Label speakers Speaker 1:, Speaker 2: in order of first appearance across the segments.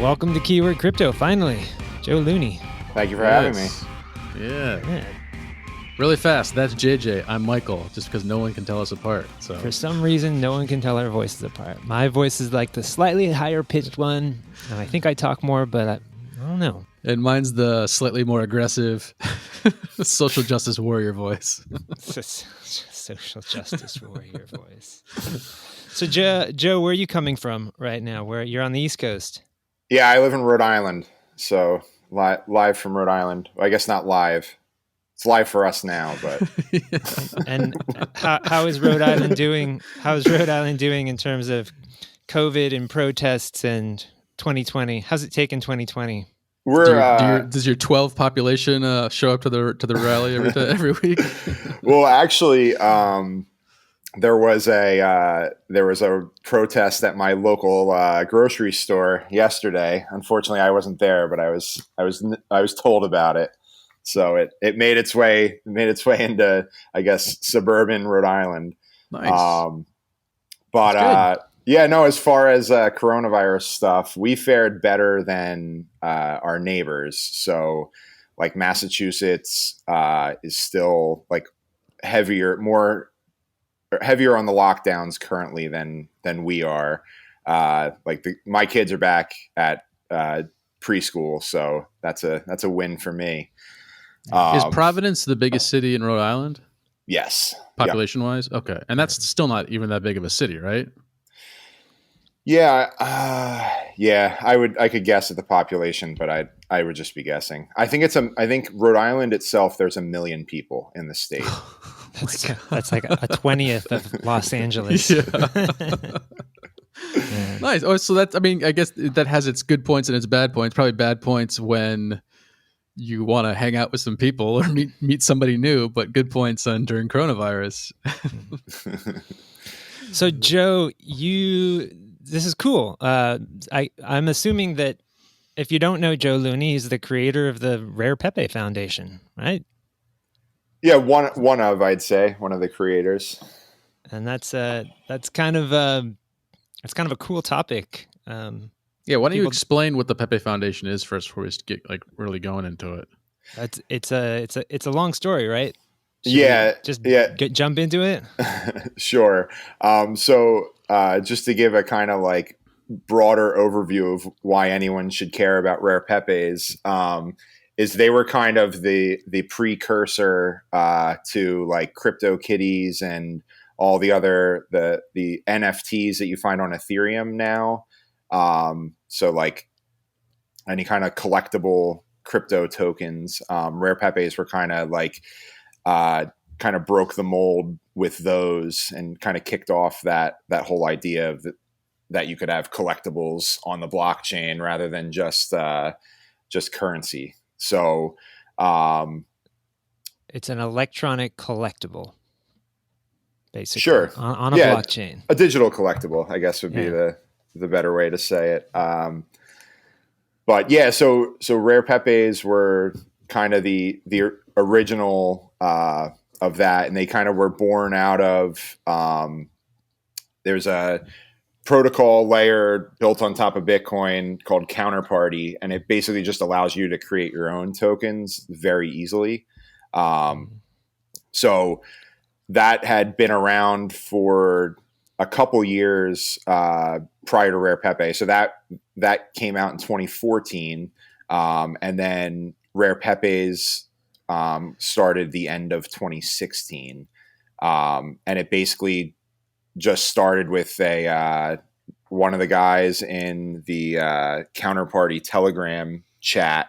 Speaker 1: welcome to Keyword Crypto, finally. Joe Looney.
Speaker 2: Thank you for having me.
Speaker 3: Yeah. Really fast. That's JJ. I'm Michael, just because no one can tell us apart. So
Speaker 1: For some reason, no one can tell our voices apart. My voice is like the slightly higher pitched one, and I think I talk more, but I don't know.
Speaker 3: And mine's the slightly more aggressive social justice warrior voice.
Speaker 1: Social justice warrior voice. So, Joe, where are you coming from right now? Where you're on the East Coast?
Speaker 2: Yeah, I live in Rhode Island, so live from Rhode Island. I guess not live. It's live for us now, but.
Speaker 1: And how is Rhode Island doing? How is Rhode Island doing in terms of COVID and protests and 2020? How's it taken 2020?
Speaker 3: Does your 12 population show up to the rally every week?
Speaker 2: Well, actually, there was a protest at my local grocery store yesterday. Unfortunately, I wasn't there, but I was told about it. So it made its way into, I guess, suburban Rhode Island.
Speaker 3: Nice.
Speaker 2: Yeah, no, as far as coronavirus stuff, we fared better than our neighbors. So like Massachusetts is still like heavier on the lockdowns currently than we are. My kids are back at preschool, so that's a win for me.
Speaker 3: Is Providence the biggest city in Rhode Island?
Speaker 2: Yes.
Speaker 3: Population wise? Okay. And that's still not even that big of a city, right?
Speaker 2: Yeah. I could guess at the population, but I would just be guessing. I think Rhode Island itself, there's 1 million people in the state.
Speaker 1: That's like a 20th of Los Angeles.
Speaker 3: Yeah. Nice. Oh, so I guess that has its good points and its bad points. Probably bad points when you want to hang out with some people or meet somebody new, but good points during coronavirus.
Speaker 1: So Joe, this is cool. I'm assuming that if you don't know Joe Looney, he's the creator of the Rare Pepe Foundation, right?
Speaker 2: Yeah, one of the creators.
Speaker 1: And that's kind of a cool topic.
Speaker 3: Yeah, why don't you explain what the Pepe Foundation is first before we get really going into it?
Speaker 1: It's a long story, right?
Speaker 2: Jump
Speaker 1: into it.
Speaker 2: Sure. Just to give a kind of like broader overview of why anyone should care about Rare Pepes, is they were kind of the precursor to like CryptoKitties and all the other the NFTs that you find on Ethereum now. So like any kind of collectible crypto tokens, Rare Pepes were kind of like, kind of broke the mold with those and kind of kicked off that whole idea of that you could have collectibles on the blockchain rather than just currency. So,
Speaker 1: it's an electronic collectible. Basically,
Speaker 2: sure,
Speaker 1: on a blockchain,
Speaker 2: a digital collectible, I guess would be the better way to say it. But yeah, so Rare Pepes were kind of the original of that, and they kind of were born out of there's a protocol layer built on top of Bitcoin called Counterparty, and it basically just allows you to create your own tokens very easily. So that had been around for a couple years prior to Rare Pepe. So that came out in 2014. And then Rare Pepes started the end of 2016. And it basically just started with one of the guys in the Counterparty Telegram chat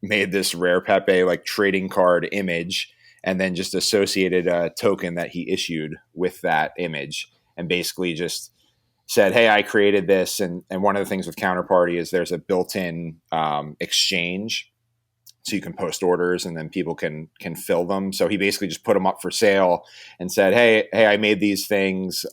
Speaker 2: made this Rare Pepe like trading card image, and then just associated a token that he issued with that image, and basically just said, hey, I created this. And one of the things with Counterparty is there's a built-in exchange. So you can post orders and then people can fill them. So he basically just put them up for sale and said, hey, I made these things.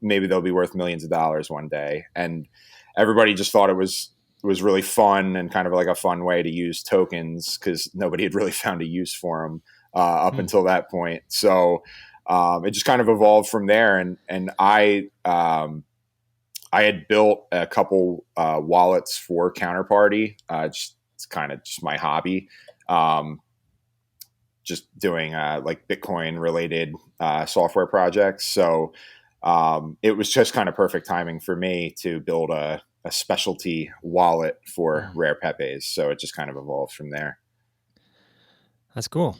Speaker 2: Maybe they'll be worth millions of dollars one day. And everybody just thought it was really fun and kind of like a fun way to use tokens because nobody had really found a use for them up until that point. So it just kind of evolved from there. And I I had built a couple wallets for Counterparty. It's kind of just my hobby. Just doing like Bitcoin related software projects. So it was just kind of perfect timing for me to build a specialty wallet for Rare Pepes. So it just kind of evolved from there.
Speaker 1: That's cool.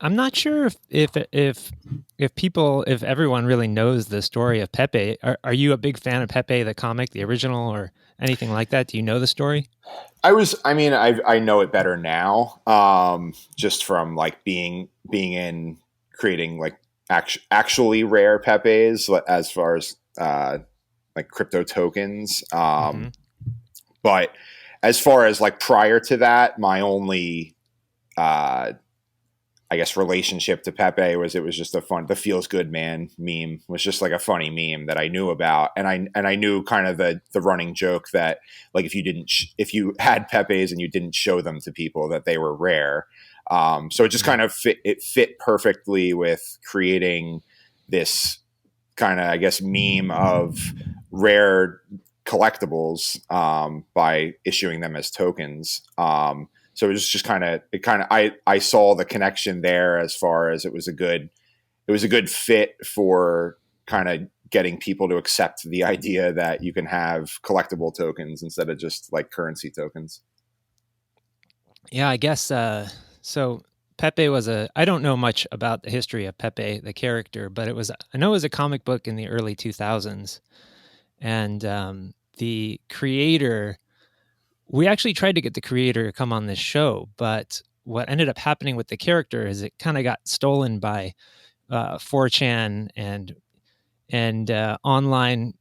Speaker 1: I'm not sure if people, if everyone really knows the story of Pepe. Are you a big fan of Pepe the comic, the original, or anything like that? Do you know the story?
Speaker 2: I know it better now, just from like being in creating like actually rare Pepes as far as like crypto tokens. But as far as like prior to that, my only I guess relationship to Pepe was, it was just the feels good man meme was just like a funny meme that I knew about. And I knew kind of the running joke that like, if you had Pepes and you didn't show them to people, that they were rare. So it just kind of fit perfectly with creating this kind of, I guess, meme of rare collectibles, by issuing them as tokens. So it was just I saw the connection there as far as it was a good fit for kind of getting people to accept the idea that you can have collectible tokens instead of just like currency tokens.
Speaker 1: Yeah, I guess so. Pepe was I don't know much about the history of Pepe the character, but I know it was a comic book in the early 2000s, and the creator. We actually tried to get the creator to come on this show, but what ended up happening with the character is it kind of got stolen by 4chan and online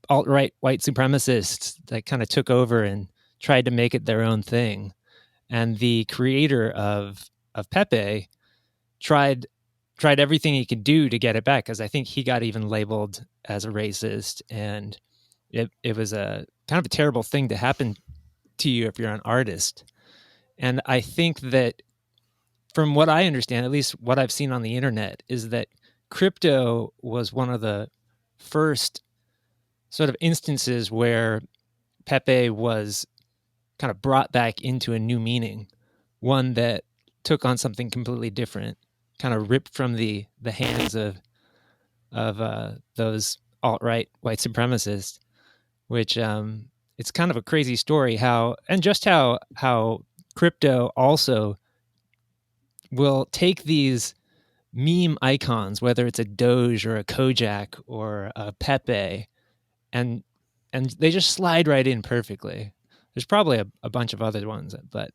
Speaker 1: alt-right white supremacists that kind of took over and tried to make it their own thing. And the creator of Pepe tried everything he could do to get it back, because I think he got even labeled as a racist, and it was a kind of a terrible thing to happen to you if you're an artist. And I think that, from what I understand, at least what I've seen on the internet, is that crypto was one of the first sort of instances where Pepe was kind of brought back into a new meaning, one that took on something completely different, kind of ripped from the hands of those alt-right white supremacists, which it's kind of a crazy story how crypto also will take these meme icons, whether it's a Doge or a Kojak or a Pepe, and they just slide right in perfectly. There's probably a bunch of other ones, but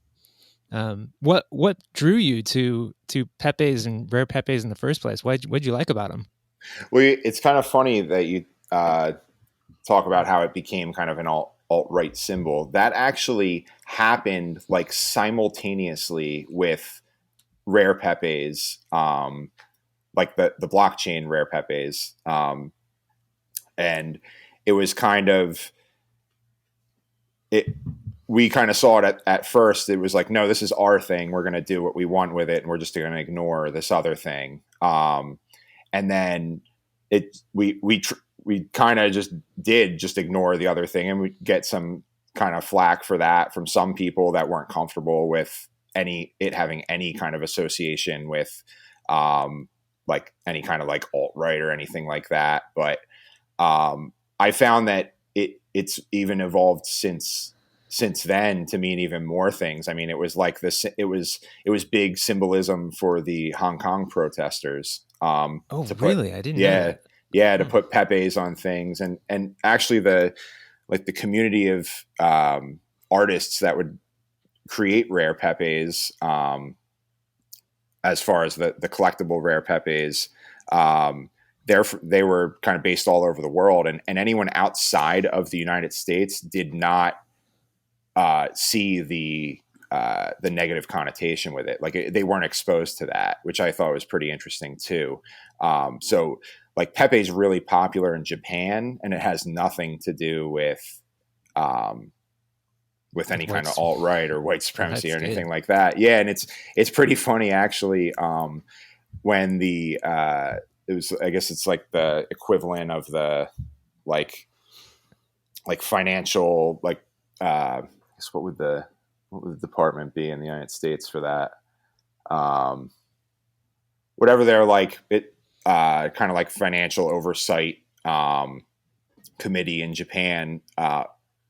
Speaker 1: what drew you to Pepes and Rare Pepes in the first place? What'd you like about them?
Speaker 2: Well, it's kind of funny that you talk about how it became kind of an alt-right symbol. That actually happened like simultaneously with Rare Pepes, like the blockchain Rare Pepes, and it was kind of it. We kind of saw it at first. It was like, no, this is our thing. We're going to do what we want with it, and we're just going to ignore this other thing. And then we kind of just ignore the other thing, and we get some kind of flack for that from some people that weren't comfortable with it having any kind of association with like any kind of like alt-right or anything like that. But I found that it's even evolved since then to mean even more things. I mean, it was like this. It was big symbolism for the Hong Kong protesters.
Speaker 1: Oh, really? I didn't know that.
Speaker 2: Yeah, to put Pepes on things, and actually the community of artists that would create Rare Pepes, as far as the collectible Rare Pepes, they were kind of based all over the world, and anyone outside of the United States did not see the negative connotation with it. Like they weren't exposed to that, which I thought was pretty interesting too. So like Pepe is really popular in Japan, and it has nothing to do with any kind of alt-right or white supremacy or anything like that. Yeah, and it's pretty funny actually. When the it was, I guess it's like the equivalent of the like financial, like I guess what would the department be in the United States for that? Whatever they're like, it kind of like financial oversight committee in Japan.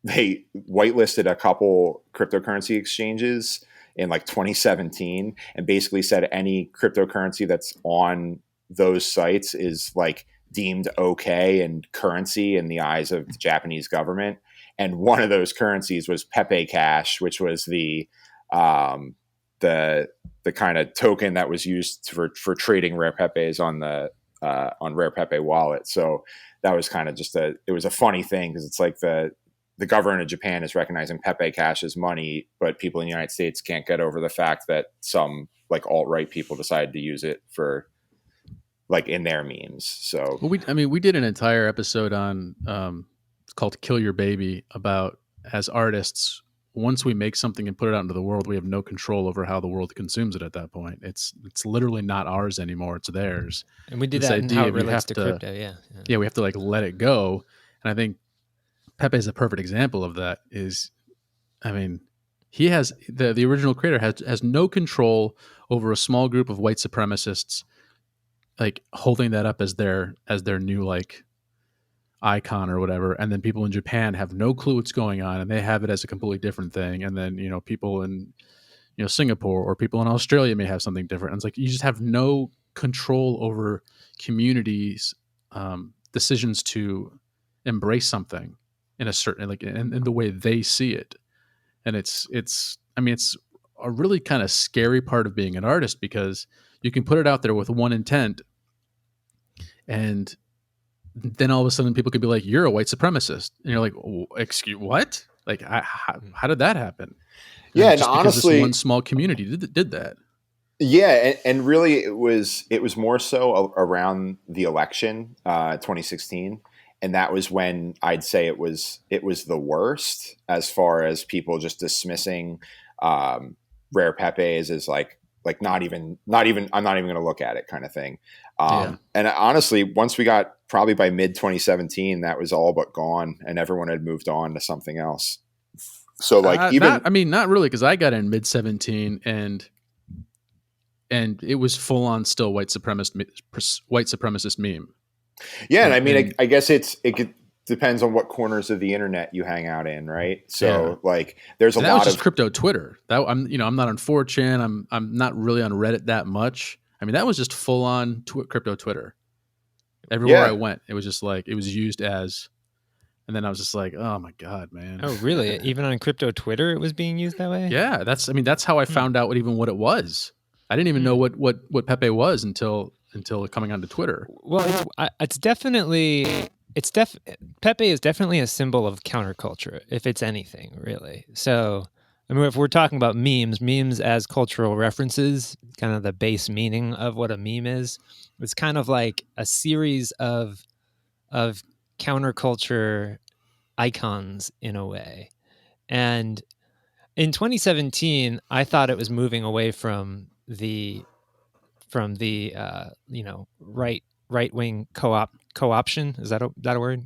Speaker 2: They whitelisted a couple cryptocurrency exchanges in like 2017 and basically said any cryptocurrency that's on those sites is like deemed okay and currency in the eyes of the Japanese government. And one of those currencies was Pepe Cash, which was the kind of token that was used for trading rare pepes on Rare Pepe Wallet. So that was kind of just it was a funny thing because it's like the government of Japan is recognizing Pepe Cash as money, but people in the United States can't get over the fact that some like alt-right people decided to use it for like in their memes. So
Speaker 3: we did an entire episode on it's called Kill Your Baby, about as artists, once we make something and put it out into the world, we have no control over how the world consumes it at that point. It's literally not ours anymore, it's theirs.
Speaker 1: And we did that in how it relates to crypto. Yeah,
Speaker 3: we have to like let it go. And I think Pepe is a perfect example of that. He has the original creator has no control over a small group of white supremacists, like holding that up as their new like icon or whatever, and then people in Japan have no clue what's going on and they have it as a completely different thing, and then people in Singapore or people in Australia may have something different. And it's like you just have no control over communities' decisions to embrace something in a certain like in the way they see it. And it's a really kind of scary part of being an artist, because you can put it out there with one intent, and then all of a sudden people could be like, you're a white supremacist. And you're like, excuse what? Like, how did that happen?
Speaker 2: Yeah.
Speaker 3: And honestly, this one small community did that.
Speaker 2: Yeah. And really it was more so around the election, 2016. And that was when I'd say it was the worst, as far as people just dismissing Rare Pepes as like not even I'm not even going to look at it kind of thing. And honestly, once we got probably by mid 2017, that was all but gone, and everyone had moved on to something else. So like
Speaker 3: not really, because I got in mid 17 and it was full on still white supremacist meme.
Speaker 2: Yeah, and I mean, I guess it depends on what corners of the internet you hang out in, right? So like, there's a lot of
Speaker 3: crypto Twitter. That I'm not on 4chan. I'm not really on Reddit that much. I mean, that was just full on crypto Twitter. Everywhere I went, it was just like it was used as, and then I was just like, oh my god, man.
Speaker 1: Oh, really? Even on crypto Twitter, it was being used that way?
Speaker 3: Yeah, that's how I found out what it was. I didn't even know what Pepe was until coming onto Twitter.
Speaker 1: Well, Pepe is definitely a symbol of counterculture, if it's anything, really. So, I mean, if we're talking about memes as cultural references, kind of the base meaning of what a meme is, it's kind of like a series of counterculture icons in a way. And in 2017, I thought it was moving away from the right wing co-option. Is that a word?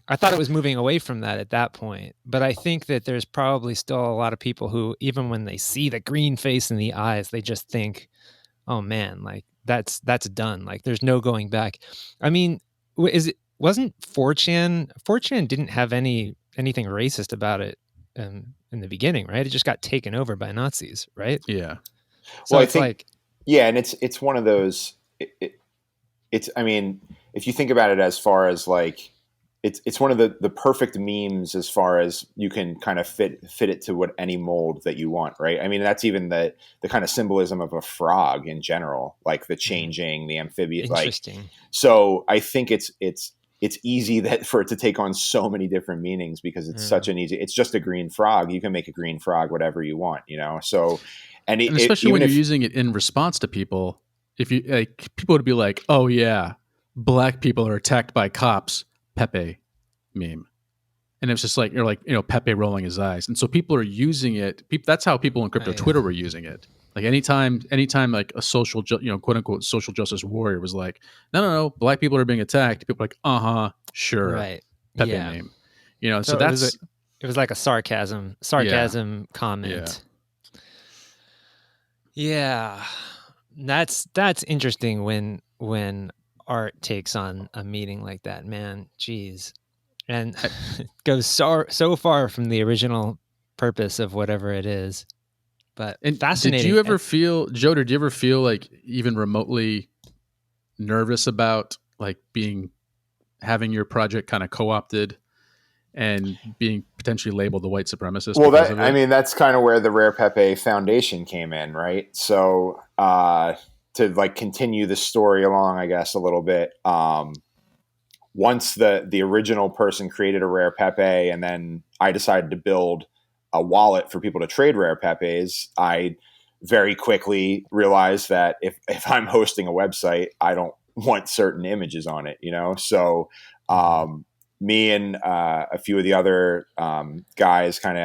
Speaker 1: I thought it was moving away from that at that point, but I think that there's probably still a lot of people who, even when they see the green face in the eyes, they just think, "Oh man, like that's done. Like there's no going back." I mean, wasn't 4chan? 4chan didn't have anything racist about it in the beginning, right? It just got taken over by Nazis, right?
Speaker 3: Yeah.
Speaker 2: So well, I think, yeah, and it's one of those. I mean, if you think about it, as far as like, it's one of the perfect memes as far as you can kind of fit it to what any mold that you want, right? I mean, that's even the kind of symbolism of a frog in general, like the changing, the amphibian.
Speaker 1: Interesting.
Speaker 2: Like, so I think it's easy for it to take on so many different meanings, because it's such an easy. It's just a green frog. You can make a green frog whatever you want, So, and
Speaker 3: especially when you're using it in response to people. If you like, people would be like, "Oh yeah, black people are attacked by cops." Pepe meme, and it's just like you're like Pepe rolling his eyes, and so people are using it. That's how people in crypto Twitter were using it. Like anytime like a social, quote unquote social justice warrior was like, no, black people are being attacked. People are like, sure,
Speaker 1: Right.
Speaker 3: Pepe
Speaker 1: Yeah.
Speaker 3: meme. You know, so
Speaker 1: So
Speaker 3: that's
Speaker 1: it was like a sarcasm
Speaker 3: yeah, yeah.
Speaker 1: comment. Yeah. That's interesting when art takes on a meaning like that, man. Jeez. And it goes so far from the original purpose of whatever it is. But
Speaker 3: And did
Speaker 1: fascinating.
Speaker 3: you ever feel, Joe? Did you ever feel like even remotely nervous about like having your project kind of co-opted and being potentially labeled the white supremacist
Speaker 2: Well,
Speaker 3: because of it?
Speaker 2: that's kind of where the Rare Pepe Foundation came in, right? So to like continue the story along, I guess a little bit. Once the original person created a Rare Pepe, and then I decided to build a wallet for people to trade Rare Pepes, I very quickly realized that if I'm hosting a website, I don't want certain images on it, you know? So me and a few of the other guys kind of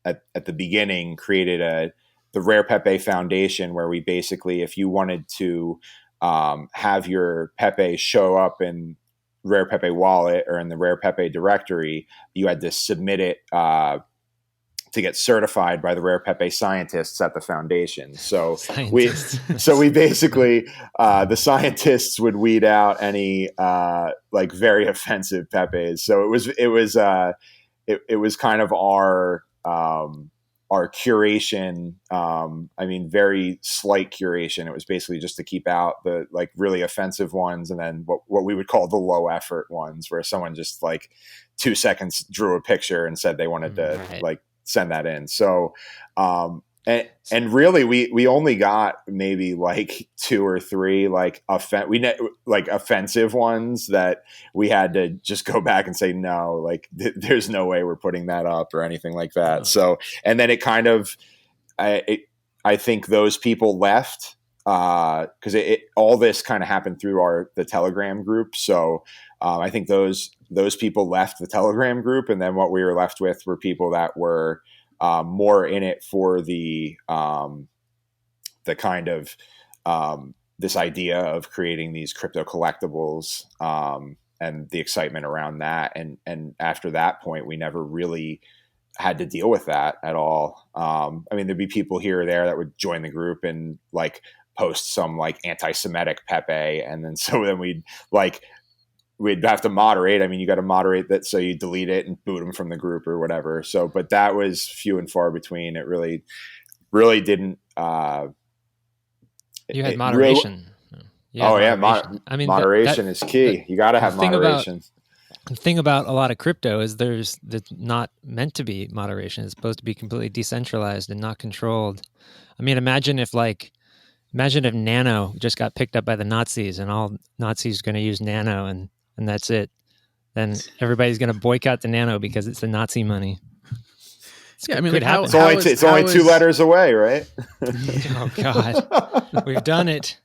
Speaker 2: at the beginning created the Rare Pepe Foundation, where we basically, if you wanted to have your Pepe show up in Rare Pepe Wallet or in the Rare Pepe directory, you had to submit it to get certified by the Rare Pepe scientists at the foundation. So we basically the scientists would weed out any like very offensive Pepes. So it was kind of our curation. I mean, very slight curation. It was basically just to keep out the like really offensive ones, and then what we would call the low effort ones, where someone just like 2 seconds drew a picture and said they wanted to like send that in. So and really we only got maybe like 2 or 3 like offensive ones that we had to just go back and say no, like there's no way we're putting that up or anything like that. So and then it kind of I think those people left because all this kind of happened through the Telegram group. So I think those people left the Telegram group, and then what we were left with were people that were more in it for the kind of this idea of creating these crypto collectibles and the excitement around that. And after that point, we never really had to deal with that at all. I mean, there'd be people here or there that would join the group and like post some like anti-Semitic Pepe, and then we'd have to moderate. I mean, you got to moderate that, so you delete it and boot them from the group or whatever. So, but that was few and far between. It really didn't.
Speaker 1: You had moderation.
Speaker 2: Moderation is key. You got to have moderation.
Speaker 1: The thing about a lot of crypto is there's not meant to be moderation. It's supposed to be completely decentralized and not controlled. I mean, imagine if NANO just got picked up by the Nazis and all Nazis are going to use NANO and that's it. Then everybody's going to boycott the NANO because it's the Nazi money.
Speaker 3: I mean, like
Speaker 2: it's only 2 letters away, right?
Speaker 1: Oh God, we've done it.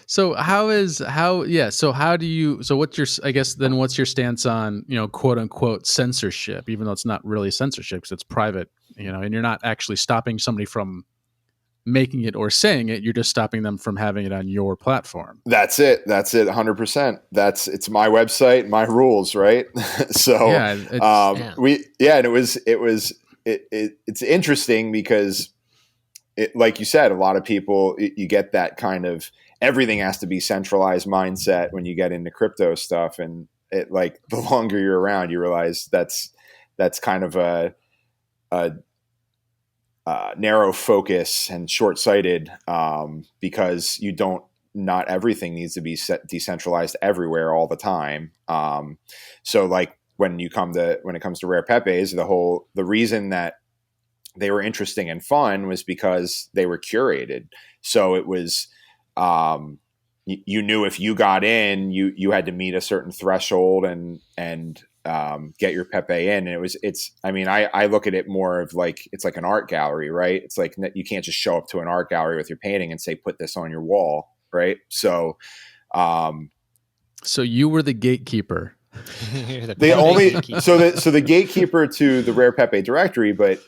Speaker 3: So what's your stance on, quote unquote censorship, even though it's not really censorship because it's private, and you're not actually stopping somebody from making it or saying it, you're just stopping them from having it on your platform.
Speaker 2: That's it 100%. It's my website, my rules, right? So and it's interesting because like you said, a lot of people, you get that kind of everything has to be centralized mindset when you get into crypto stuff, and it like the longer you're around, you realize that's kind of a narrow focus and short-sighted because not everything needs to be decentralized everywhere all the time. So like when it comes to Rare Pepes, the reason that they were interesting and fun was because they were curated. So it was you knew if you got in, you had to meet a certain threshold and get your Pepe in. And I look at it more of like, it's like an art gallery, right? It's like, you can't just show up to an art gallery with your painting and say, put this on your wall. Right. So,
Speaker 3: so you were the gatekeeper.
Speaker 2: The gatekeeper to the Rare Pepe directory, but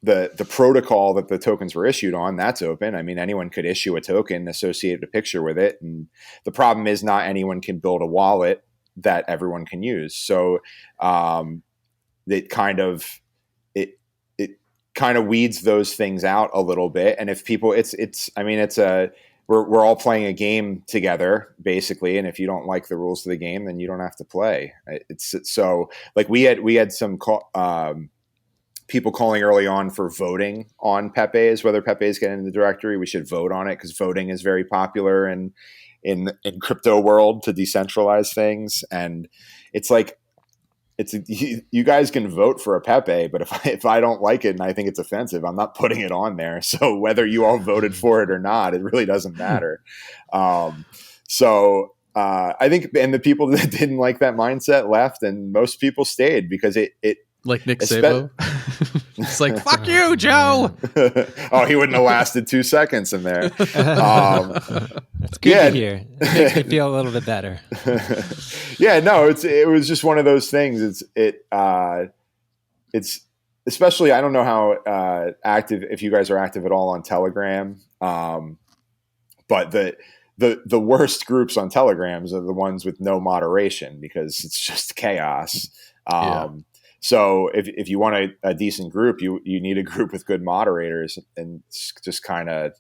Speaker 2: the protocol that the tokens were issued on, that's open. I mean, anyone could issue a token, associate a picture with it. And the problem is not anyone can build a wallet that everyone can use. So it kind of it kind of weeds those things out a little bit. And if people, we're all playing a game together basically. And if you don't like the rules of the game, then you don't have to play. It's so like we had some people calling early on for voting on Pepe's, whether Pepe's getting in the directory. We should vote on it because voting is very popular in crypto world to decentralize things. And it's like, you guys can vote for a Pepe, but if I don't like it and I think it's offensive, I'm not putting it on there. So whether you all voted for it or not, it really doesn't matter. I think, and the people that didn't like that mindset left, and most people stayed because it
Speaker 3: like Nick Sabo. It's like, fuck you, Joe.
Speaker 2: Oh, he wouldn't have lasted 2 seconds in there.
Speaker 1: That's good to hear. It makes me feel a little bit better.
Speaker 2: Yeah, no, it was just one of those things. It's especially, I don't know how active, if you guys are active at all on Telegram, but the worst groups on Telegrams are the ones with no moderation because it's just chaos. So if you want a decent group, you need a group with good moderators, and it's just kind of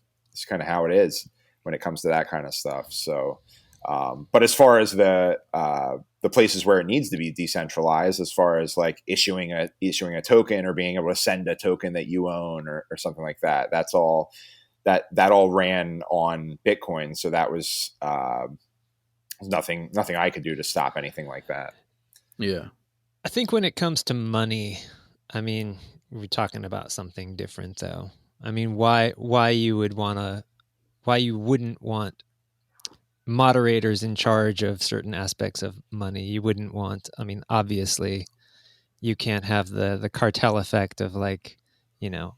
Speaker 2: how it is when it comes to that kind of stuff. So, but as far as the places where it needs to be decentralized, as far as like issuing a token or being able to send a token that you own or something like that, that's all that all ran on Bitcoin. So that was nothing I could do to stop anything like that.
Speaker 3: Yeah.
Speaker 1: I think when it comes to money, I mean, we're talking about something different though. I mean, why you wouldn't want moderators in charge of certain aspects of money. You wouldn't want, I mean, obviously you can't have the cartel effect of like,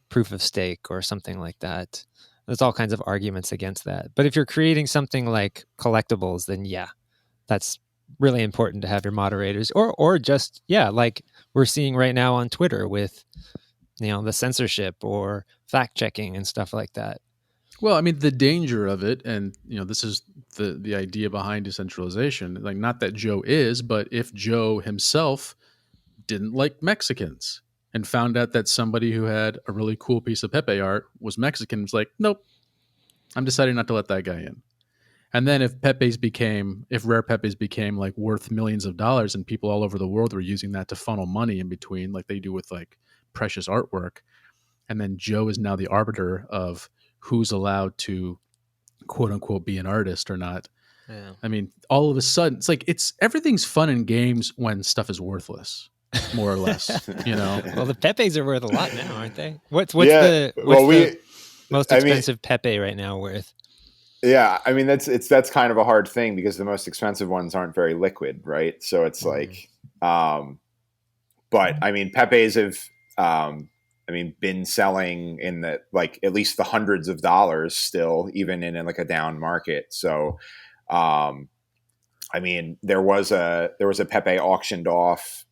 Speaker 1: proof of stake or something like that. There's all kinds of arguments against that. But if you're creating something like collectibles, then yeah, that's really important to have your moderators or just, like we're seeing right now on Twitter with, the censorship or fact checking and stuff like that.
Speaker 3: Well, I mean, the danger of it, and this is the idea behind decentralization. Like, not that Joe is, but if Joe himself didn't like Mexicans and found out that somebody who had a really cool piece of Pepe art was Mexican, was like, nope, I'm deciding not to let that guy in. And then if Rare Pepe's became like worth millions of dollars, and people all over the world were using that to funnel money in between, like they do with like precious artwork, and then Joe is now the arbiter of who's allowed to quote unquote be an artist or not.
Speaker 1: Yeah.
Speaker 3: I mean, all of a sudden it's like everything's fun in games when stuff is worthless, more or less.
Speaker 1: Well, the Pepes are worth a lot now, aren't they? What's the most expensive Pepe right now worth?
Speaker 2: Yeah, I mean that's kind of a hard thing because the most expensive ones aren't very liquid, right? So it's like, but I mean Pepe's have, been selling in the like at least the hundreds of dollars still, even in like a down market. So, I mean there was a Pepe auctioned off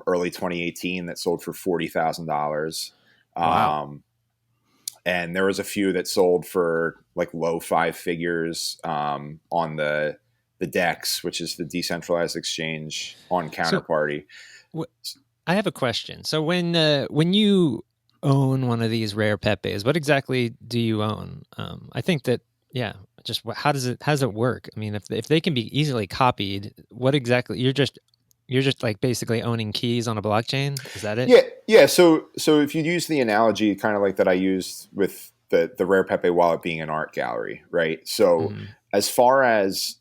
Speaker 2: early 2018 that sold for $40,000.
Speaker 3: Wow.
Speaker 2: And there was a few that sold for like low 5 figures on the DEX, which is the decentralized exchange on Counterparty.
Speaker 1: So, I have a question. So when you own one of these Rare Pepes, what exactly do you own? I think that just how does it work? I mean, if they can be easily copied, what exactly you're just like basically owning keys on a blockchain? Is that it?
Speaker 2: Yeah. So if you use the analogy kind of like that I used with the Rare Pepe wallet being an art gallery, right? So as far as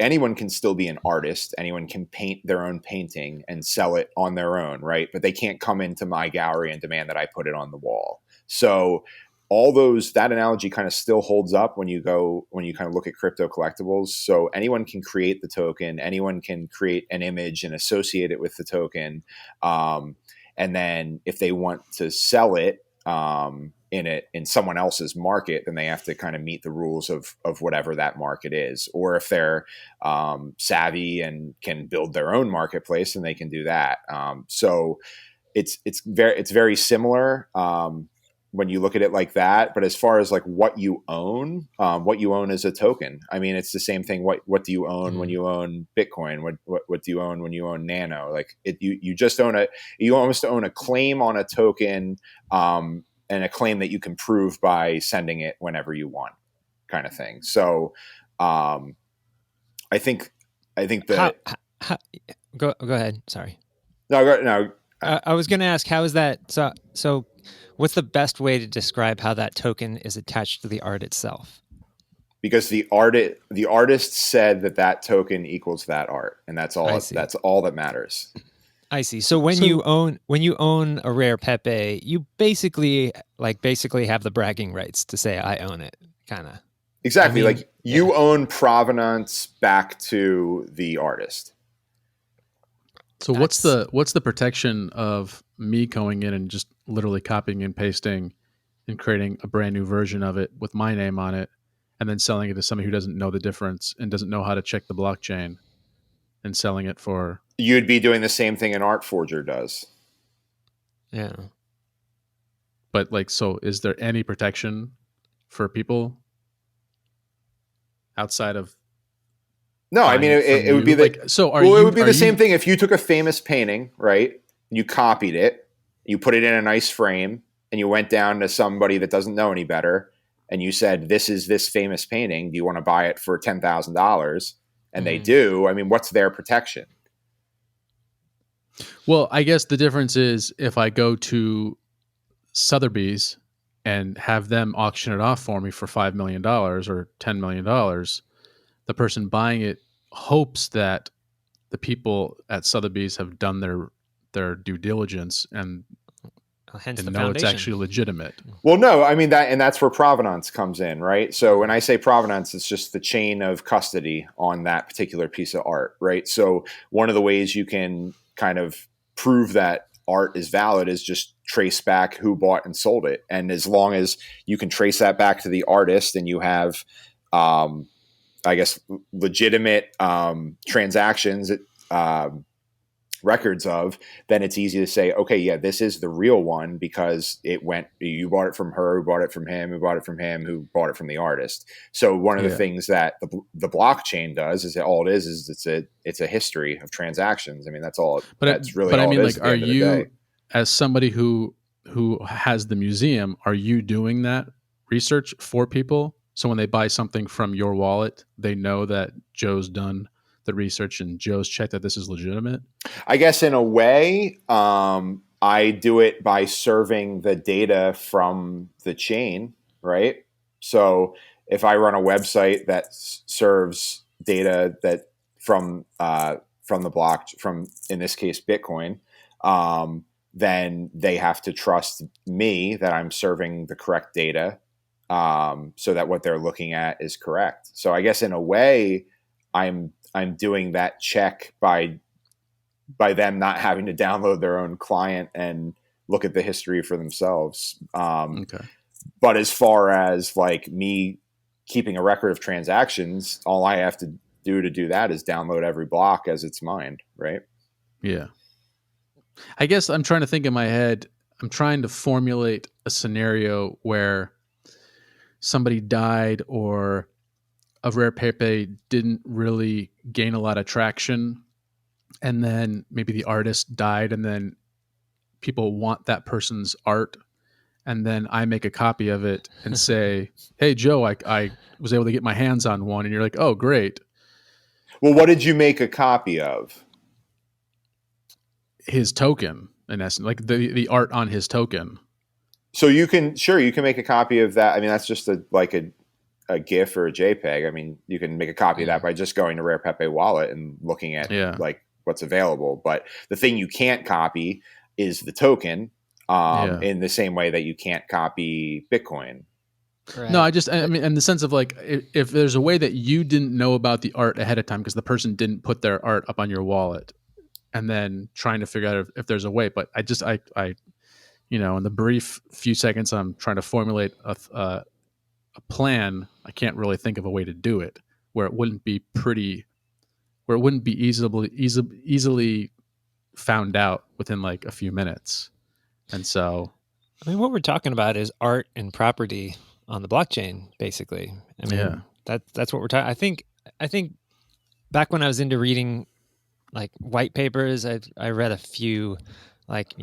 Speaker 2: anyone can still be an artist, anyone can paint their own painting and sell it on their own, right? But they can't come into my gallery and demand that I put it on the wall. So that analogy kind of still holds up when you kind of look at crypto collectibles. So anyone can create the token, anyone can create an image and associate it with the token. And then if they want to sell it in someone else's market, then they have to kind of meet the rules of whatever that market is. Or if they're savvy and can build their own marketplace, then they can do that. So it's very similar. when you look at it like that. But as far as like what you own is a token. I mean, it's the same thing. What do you own when you own Bitcoin? What do you own when you own Nano? Like you just you almost own a claim on a token, and a claim that you can prove by sending it whenever you want, kind of thing. So I think that
Speaker 1: go ahead. Sorry.
Speaker 2: no.
Speaker 1: I was going to ask, how is that? So what's the best way to describe how that token is attached to the art itself?
Speaker 2: Because the artist said that token equals that art, and that's all. That's all that matters.
Speaker 1: I see. So when you own a Rare Pepe, you basically have the bragging rights to say I own it, kind of.
Speaker 2: Exactly. I mean, like you own provenance back to the artist.
Speaker 3: So what's the protection of me going in and just literally copying and pasting and creating a brand new version of it with my name on it and then selling it to somebody who doesn't know the difference and doesn't know how to check the blockchain and selling it for...
Speaker 2: You'd be doing the same thing an art forger does.
Speaker 1: Yeah.
Speaker 3: But like, so is there any protection for people outside of...
Speaker 2: No, I mean, it would be
Speaker 3: like, so
Speaker 2: it would be the same thing if you took a famous painting, right? You copied it, you put it in a nice frame, and you went down to somebody that doesn't know any better, and you said, "This is this famous painting. Do you want to buy it for $10,000?" And they do. I mean, what's their protection?
Speaker 3: Well, I guess the difference is if I go to Sotheby's and have them auction it off for me for $5 million or $10 million, the person buying it hopes that the people at Sotheby's have done their due diligence and know it's actually legitimate.
Speaker 2: Well, no, I mean that's where provenance comes in, right? So when I say provenance, it's just the chain of custody on that particular piece of art, right? So one of the ways you can kind of prove that art is valid is just trace back who bought and sold it. And as long as you can trace that back to the artist and you have, I guess, legitimate transactions, records of, then it's easy to say, okay, yeah, this is the real one because you bought it from her, who bought it from him, who bought it from him, who bought it from the artist. So one of the things that the blockchain does is it's a history of transactions. I mean, that's all. That's really. But all I mean, like,
Speaker 3: are you, as somebody who has the museum, are you doing that research for people? So when they buy something from your wallet, they know that Joe's done the research and Joe's checked that this is legitimate?
Speaker 2: I guess in a way, I do it by serving the data from the chain, right? So if I run a website that serves data that from the block, from, in this case, Bitcoin, then they have to trust me that I'm serving the correct data, so that what they're looking at is correct. So I guess in a way, I'm doing that check by them not having to download their own client and look at the history for themselves.
Speaker 3: Okay.
Speaker 2: But as far as like me keeping a record of transactions, all I have to do that is download every block as it's mined, right?
Speaker 3: Yeah. I guess I'm trying to think in my head, I'm trying to formulate a scenario where somebody died or a Rare Pepe didn't really gain a lot of traction, and then maybe the artist died, and then people want that person's art, and then I make a copy of it and say, "Hey, Joe, I was able to get my hands on one," and you're like, "Oh, great."
Speaker 2: Well, what did you make a copy of?
Speaker 3: His token, in essence, like the art on his token.
Speaker 2: So you can make a copy of that. I mean, that's just a GIF or a JPEG. I mean, you can make a copy of that by just going to Rare Pepe Wallet and looking at like what's available. But the thing you can't copy is the token, in the same way that you can't copy Bitcoin.
Speaker 3: Correct. No, I mean, in the sense of like, if there's a way that you didn't know about the art ahead of time because the person didn't put their art up on your wallet, and then trying to figure out if there's a way. But I in the brief few seconds I'm trying to formulate a plan, I can't really think of a way to do it where it wouldn't be easily found out within like a few minutes. And so
Speaker 1: I mean, what we're talking about is art and property on the blockchain, basically. I
Speaker 3: Yeah.
Speaker 1: mean, that's what we're talking. I think back when I was into reading like white papers, I read a few, like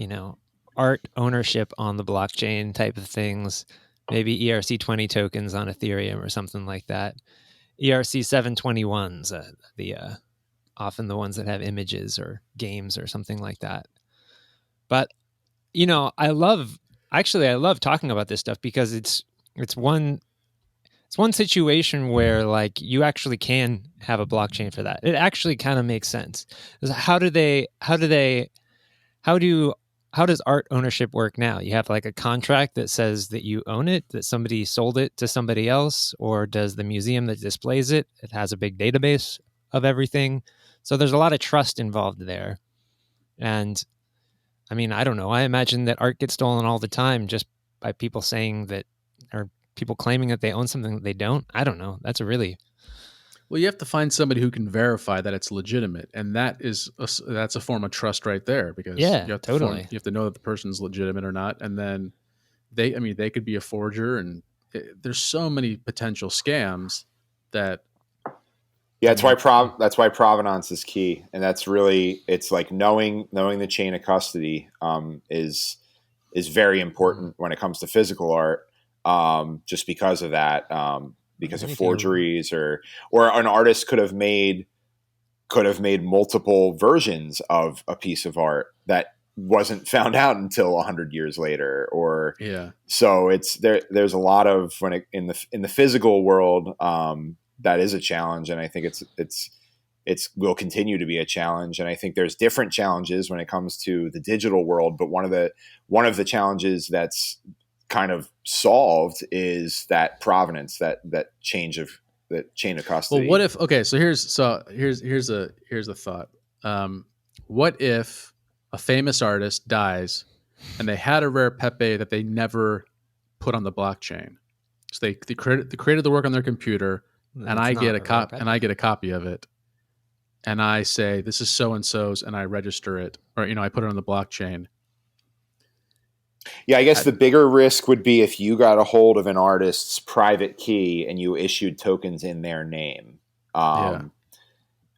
Speaker 1: art ownership on the blockchain type of things. Maybe ERC20 tokens on Ethereum or something like that. ERC 721s, the often the ones that have images or games or something like that. But I love talking about this stuff because it's one situation where like you actually can have a blockchain for that. It actually kind of makes sense. How do how does art ownership work now? You have like a contract that says that you own it, that somebody sold it to somebody else, or does the museum that displays it, it has a big database of everything. So there's a lot of trust involved there. And I mean, I don't know. I imagine that art gets stolen all the time just by people saying that, or people claiming that they own something that they don't. I don't know. That's a really,
Speaker 3: Well, you have to find somebody who can verify that it's legitimate, and that's a form of trust right there, because
Speaker 1: yeah, totally.
Speaker 3: you have to know that the person's legitimate or not, and then they could be a forger, and there's so many potential scams that
Speaker 2: Yeah,
Speaker 3: I mean,
Speaker 2: that's why provenance is key, and that's really it's like knowing the chain of custody is very
Speaker 3: Mhm.
Speaker 2: important when it comes to physical art. Just because of that, because of
Speaker 1: Anything.
Speaker 2: forgeries or an artist could have made multiple versions of a piece of art that wasn't found out until 100 years later, or
Speaker 3: Yeah.
Speaker 2: so it's there's a lot of when it, in the physical world, that is a challenge, and I think it's will continue to be a challenge, and I think there's different challenges when it comes to the digital world, but one of the challenges that's kind of solved is that provenance, that chain of
Speaker 3: Well, what
Speaker 2: custody.
Speaker 3: if okay, here's a thought. Um, what if a famous artist dies and they had a rare Pepe that they never put on the blockchain? So they created the work on their computer,
Speaker 1: Then it's not a rare
Speaker 3: and I
Speaker 1: Pepe.
Speaker 3: get a copy of it, and I say this is so and so's, and I register it, or I put it on the blockchain.
Speaker 2: Yeah, I guess
Speaker 3: I,
Speaker 2: the bigger risk would be if you got a hold of an artist's private key and you issued tokens in their name.
Speaker 3: yeah,
Speaker 2: Um,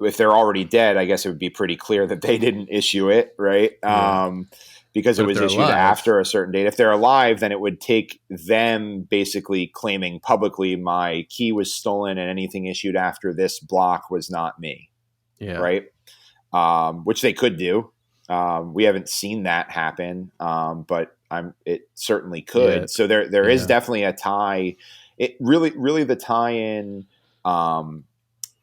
Speaker 2: if they're already dead, I guess it would be pretty clear that they didn't issue it, right?
Speaker 3: yeah.
Speaker 2: Because it
Speaker 3: But if
Speaker 2: was
Speaker 3: they're
Speaker 2: issued
Speaker 3: alive,
Speaker 2: after a certain date. If they're alive, then it would take them basically claiming publicly, my key was stolen and anything issued after this block was not me,
Speaker 3: yeah,
Speaker 2: right? Which they could do. We haven't seen that happen, but it certainly
Speaker 3: yeah,
Speaker 2: could. So there is
Speaker 3: yeah,
Speaker 2: definitely a tie. It really the tie in,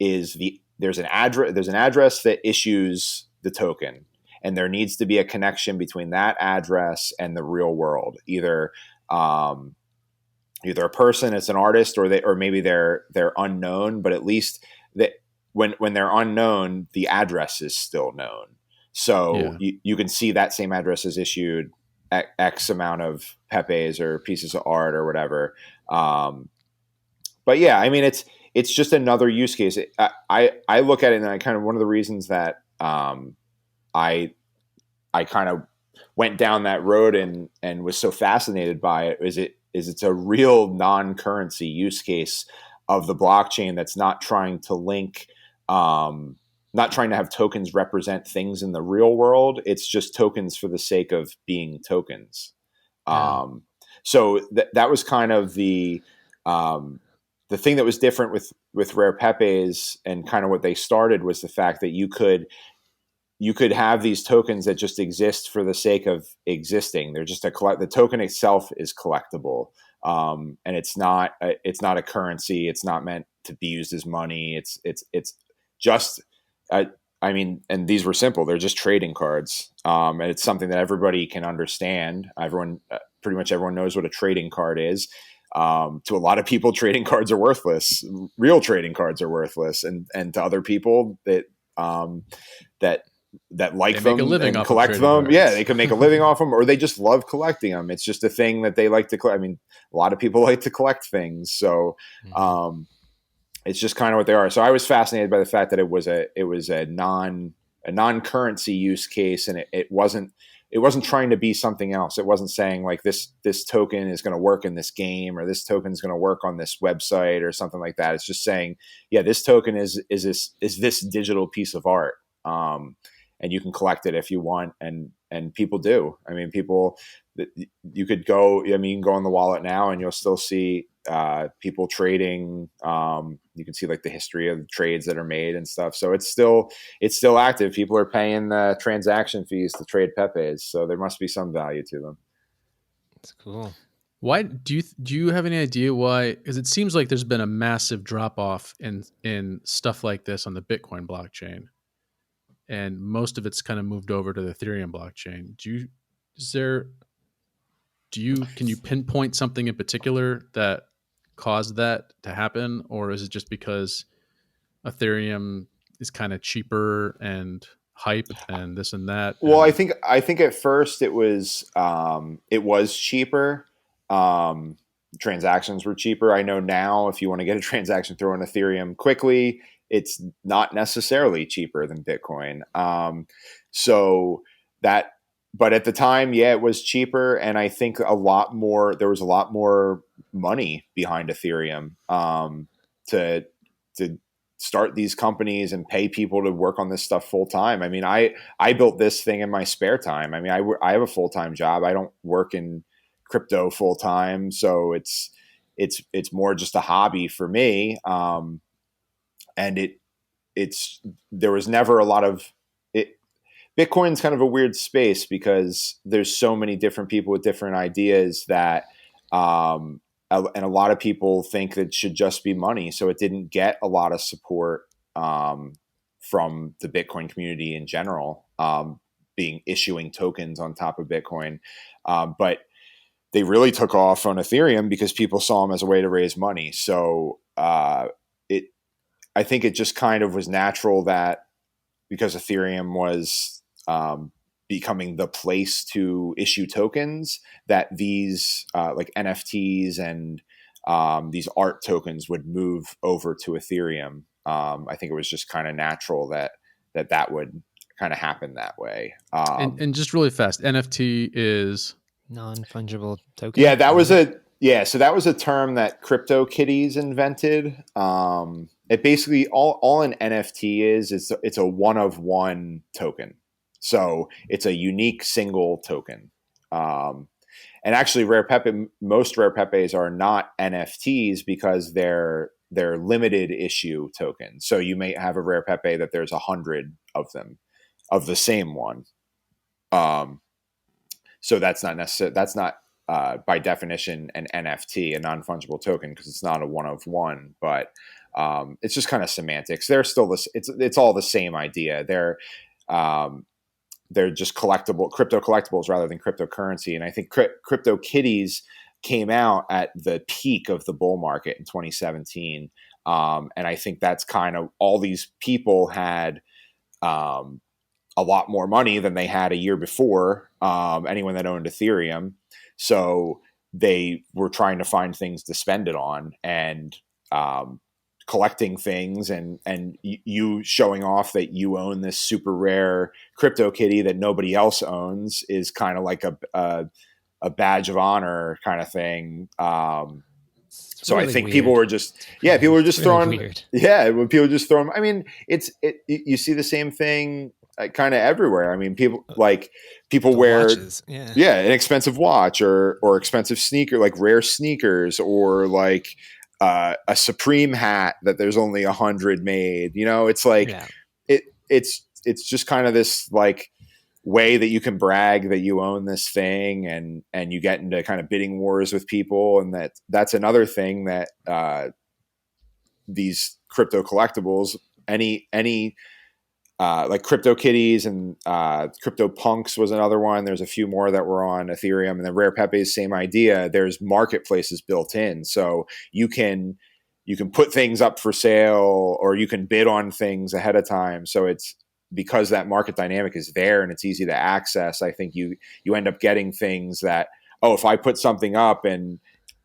Speaker 2: is there's an address that issues the token, and there needs to be a connection between that address and the real world, um, either a person, it's an artist, or maybe they're unknown, but at least that when they're unknown, the address is still known. So
Speaker 3: yeah.
Speaker 2: you can see that same address is issued X amount of Pepes or pieces of art or whatever. But yeah, I mean, it's just another use case. I look at it, and I kind of, one of the reasons that I I kind of went down that road and was so fascinated by it is it's a real non-currency use case of the blockchain that's not trying to link, not trying to have tokens represent things in the real world. It's just tokens for the sake of being tokens.
Speaker 3: Yeah.
Speaker 2: um, so that was kind of um, the thing that was different with Rare Pepes, and kind of what they started was the fact that you could have these tokens that just exist for the sake of existing. They're just the token itself is collectible, and it's not a currency. It's not meant to be used as money. It's just uh, I mean, and these were simple. They're just trading cards, and it's something that everybody can understand. Pretty much everyone knows what a trading card is. To a lot of people, trading cards are worthless. Real trading cards are worthless, and to other people um, that
Speaker 3: They
Speaker 2: like
Speaker 3: make a
Speaker 2: them
Speaker 3: living
Speaker 2: and
Speaker 3: off of
Speaker 2: collect
Speaker 3: trading
Speaker 2: them. Yeah, they
Speaker 3: cards.
Speaker 2: can make a living off them, or they just love collecting them. It's just a thing that they like to collect. I mean, a lot of people like to collect things, so
Speaker 1: Mhm.
Speaker 2: um, it's just kind of what they are. So I was fascinated by the fact that it was a non currency use case, and it wasn't it wasn't trying to be something else. It wasn't saying like this token is going to work in this game, or this token is going to work on this website or something like that. It's just saying, yeah, this token is this digital piece of art, and you can collect it if you want, and people do. I mean, people, you could go. I mean, you can go on the wallet now, and you'll still see people trading. You can see like the history of the trades that are made and stuff. So it's still active. People are paying the transaction fees to trade Pepes, so there must be some value to them.
Speaker 1: That's cool.
Speaker 3: Why do you have any idea why? Because it seems like there's been a massive drop off in stuff like this on the Bitcoin blockchain, and most of it's kind of moved over to the Ethereum blockchain. Can you pinpoint something in particular that caused that to happen, or is it just because Ethereum is kind of cheaper and hype and this and that?
Speaker 2: Well, I think at first it was cheaper. Transactions were cheaper. I know now if you want to get a transaction through on Ethereum quickly, it's not necessarily cheaper than Bitcoin. So that, but at the time, yeah, it was cheaper, and I think there was a lot more money behind Ethereum to start these companies and pay people to work on this stuff full time. I mean, I built this thing in my spare time. I mean, I have a full time job. I don't work in crypto full time, so it's more just a hobby for me. And there was never a lot of it. Bitcoin's kind of a weird space because there's so many different people with different ideas that, and a lot of people think that it should just be money. So it didn't get a lot of support from the Bitcoin community in general, issuing tokens on top of Bitcoin. But they really took off on Ethereum because people saw them as a way to raise money. So I think it just kind of was natural that because Ethereum was becoming the place to issue tokens, that these like NFTs and these art tokens would move over to Ethereum. I think it was just kind of natural that would kind of happen that way.
Speaker 3: And just really fast, NFT is
Speaker 1: non-fungible token.
Speaker 2: Yeah, so that was a term that CryptoKitties invented. It basically all an NFT is it's a one of one token. So it's a unique single token. And actually most Rare Pepes are not NFTs because they're limited issue tokens. So you may have a Rare Pepe that there's 100 of them of the same one. So that's not necessarily, by definition an NFT, a non-fungible token, because it's not a one of one, but it's just kind of semantics. They're still it's all the same idea. They're just crypto collectibles rather than cryptocurrency. And I think CryptoKitties came out at the peak of the bull market in 2017. And I think that's kind of, all these people had a lot more money than they had a year before, anyone that owned Ethereum. So they were trying to find things to spend it on, and collecting things, and you showing off that you own this super rare CryptoKitty that nobody else owns is kind of like a badge of honor kind of thing. So really I think weird. People were just really throwing, weird. When people just throw them. I mean, you see the same thing kind of everywhere. I mean, people wear
Speaker 1: watches.
Speaker 2: an expensive watch or expensive sneaker, like rare sneakers, or like a Supreme hat that there's only 100 made. You know, it's like it's just kind of this like way that you can brag that you own this thing, and you get into kind of bidding wars with people, and that's another thing that these crypto collectibles, any like CryptoKitties and CryptoPunks was another one. There's a few more that were on Ethereum, and then Rare Pepe's same idea. There's marketplaces built in, so you can put things up for sale, or you can bid on things ahead of time. So it's because that market dynamic is there and it's easy to access. I think you end up getting things that, if I put something up and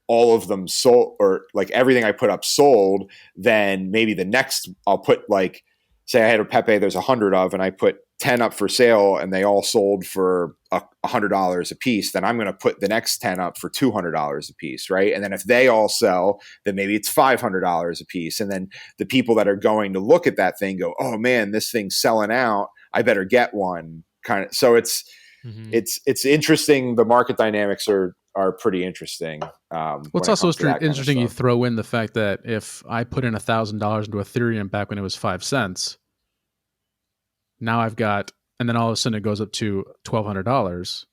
Speaker 2: all of them sold, or like everything I put up sold, then maybe the next I'll put, like, say I had a Pepe there's 100 of, and I put 10 up for sale and they all sold for $100 a piece, then I'm going to put the next 10 up for $200 a piece, right? And then if they all sell, then maybe it's $500 a piece. And then the people that are going to look at that thing go, oh man, this thing's selling out, I better get one, kind of. So it's interesting. The market dynamics are pretty interesting.
Speaker 3: Well, it's also interesting you throw in the fact that if I put in $1,000 into Ethereum back when it was 5 cents, now I've got, and then all of a sudden it goes up to $1,200.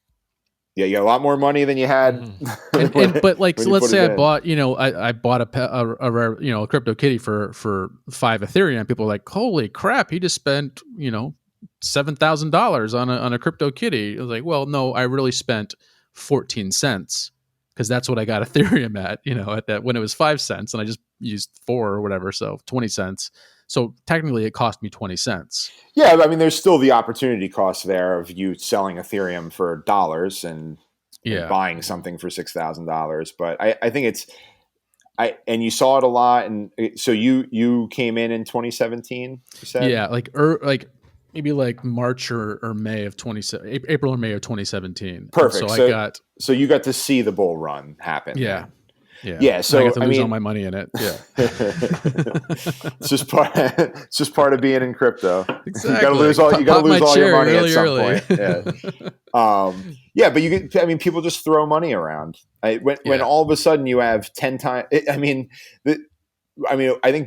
Speaker 2: Yeah, you got a lot more money than you had.
Speaker 3: But like, so let's say I bought, I bought a rare, a crypto kitty for 5 Ethereum. People are like, holy crap, he just spent, $7,000 on a crypto kitty. I was like, well, no, I really spent 14 cents because that's what I got Ethereum at, at that when it was 5 cents, and I just used 4 or whatever, so 20 cents. So technically it cost me 20 cents.
Speaker 2: Yeah, I mean, there's still the opportunity cost there of you selling Ethereum for dollars and buying something for $6,000. But I think and you saw it a lot. And so you came in 2017, you said?
Speaker 3: Yeah, maybe like March or May of April or May of 2017.
Speaker 2: Perfect. So you got to see the bull run happen.
Speaker 3: Yeah.
Speaker 2: Then.
Speaker 3: Yeah. So I got to lose all my money in it. Yeah.
Speaker 2: It's just part of being in crypto.
Speaker 3: Exactly.
Speaker 2: You got to lose all your money
Speaker 3: really
Speaker 2: at some
Speaker 3: early.
Speaker 2: point. Yeah. But people just throw money around. When all of a sudden you have 10 times, I think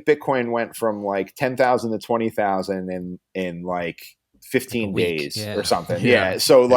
Speaker 2: Bitcoin went from like 10,000 to 20,000 in like 15 days or something. Yeah. So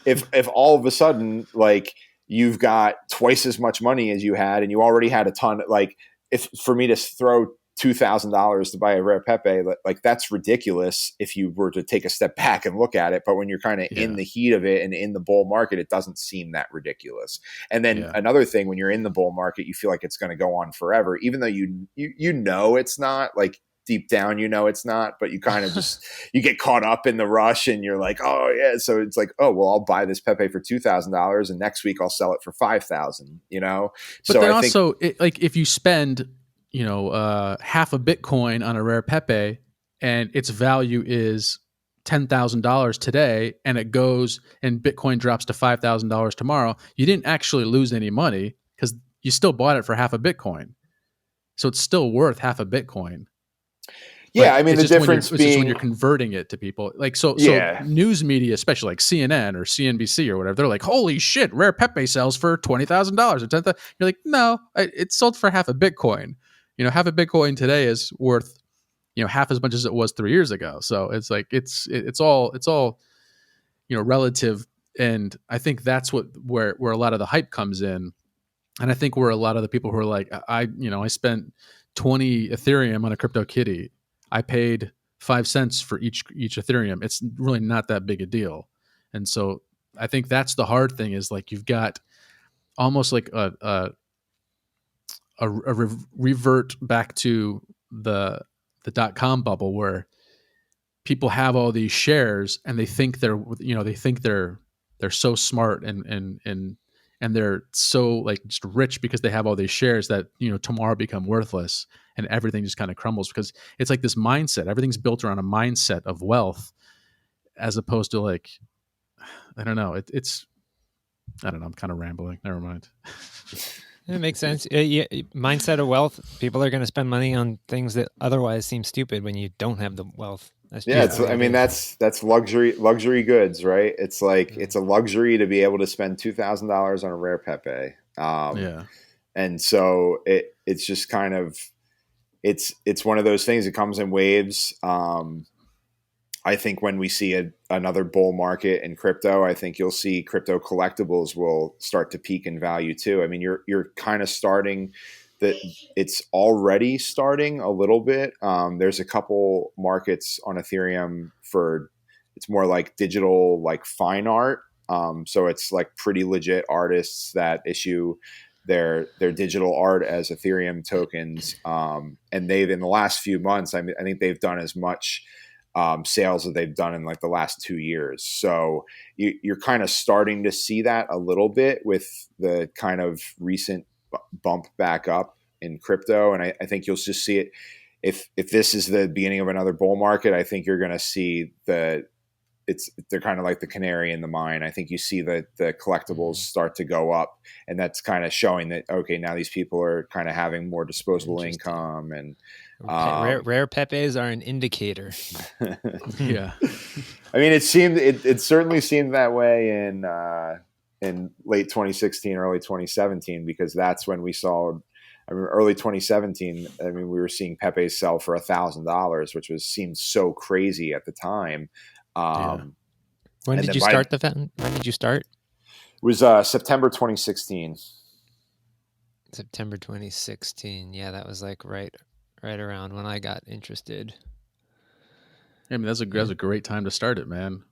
Speaker 2: if all of a sudden, like, you've got twice as much money as you had, and you already had a ton. Like, if for me to throw $2,000 to buy a Rare Pepe, like that's ridiculous if you were to take a step back and look at it. But when you're kind of in the heat of it and in the bull market, it doesn't seem that ridiculous. And then another thing, when you're in the bull market, you feel like it's going to go on forever, even though you it's not. Like, deep down, it's not, but you kind of just, you get caught up in the rush and you're like, oh yeah. So it's like, oh, well, I'll buy this Pepe for $2,000 and next week I'll sell it for $5,000, But
Speaker 3: so then if you spend, half a Bitcoin on a Rare Pepe and its value is $10,000 today, and it goes and Bitcoin drops to $5,000 tomorrow, you didn't actually lose any money because you still bought it for half a Bitcoin. So it's still worth half a Bitcoin.
Speaker 2: Yeah, I mean, the difference
Speaker 3: it's just when you're converting it to people. Like, so news media, especially like CNN or CNBC or whatever, they're like, holy shit, Rare Pepe sells for $20,000 or $10,000. You're like, no, it sold for half a Bitcoin. Half a Bitcoin today is worth, half as much as it was 3 years ago. So it's like, it's all, relative. And I think that's where a lot of the hype comes in. And I think where a lot of the people who are like, I spent 20 Ethereum on a crypto kitty. I paid 5 cents for each Ethereum. It's really not that big a deal. And so I think that's the hard thing, is like, you've got almost like a revert back to the .com bubble, where people have all these shares and they think they're so smart and they're so like just rich because they have all these shares that, tomorrow become worthless and everything just kind of crumbles, because it's like this mindset. Everything's built around a mindset of wealth, as opposed to like, I don't know. I don't know. I'm kind of rambling. Never mind.
Speaker 1: It makes sense. Mindset of wealth. People are going to spend money on things that otherwise seem stupid when you don't have the wealth.
Speaker 2: That's luxury goods, right? It's like, it's a luxury to be able to spend $2,000 on a Rare Pepe. And so it's just kind of, it's one of those things that comes in waves. I think when we see another bull market in crypto, I think you'll see crypto collectibles will start to peak in value too. I mean, you're kind of starting that. It's already starting a little bit. There's a couple markets on Ethereum it's more like digital, like fine art. So it's like pretty legit artists that issue their digital art as Ethereum tokens. And they've, in the last few months, I think they've done as much sales that they've done in like the last 2 years. So you're kind of starting to see that a little bit with the kind of recent bump back up in crypto. And I think you'll just see it. If this is the beginning of another bull market, I think you're going to see the they're kind of like the canary in the mine. I think you see the collectibles start to go up, and that's kind of showing that, okay, now these people are kind of having more disposable income. And
Speaker 1: rare Pepes are an indicator.
Speaker 3: Yeah.
Speaker 2: I mean, it certainly seemed that way in late 2016, early 2017, because that's when we saw. I mean, early 2017. I mean, we were seeing Pepe sell for $1,000, which seemed so crazy at the time.
Speaker 1: When did you start When did you start?
Speaker 2: It was September 2016.
Speaker 1: September 2016. Yeah, that was like right around when I got interested.
Speaker 3: I mean, that's a great time to start it, man.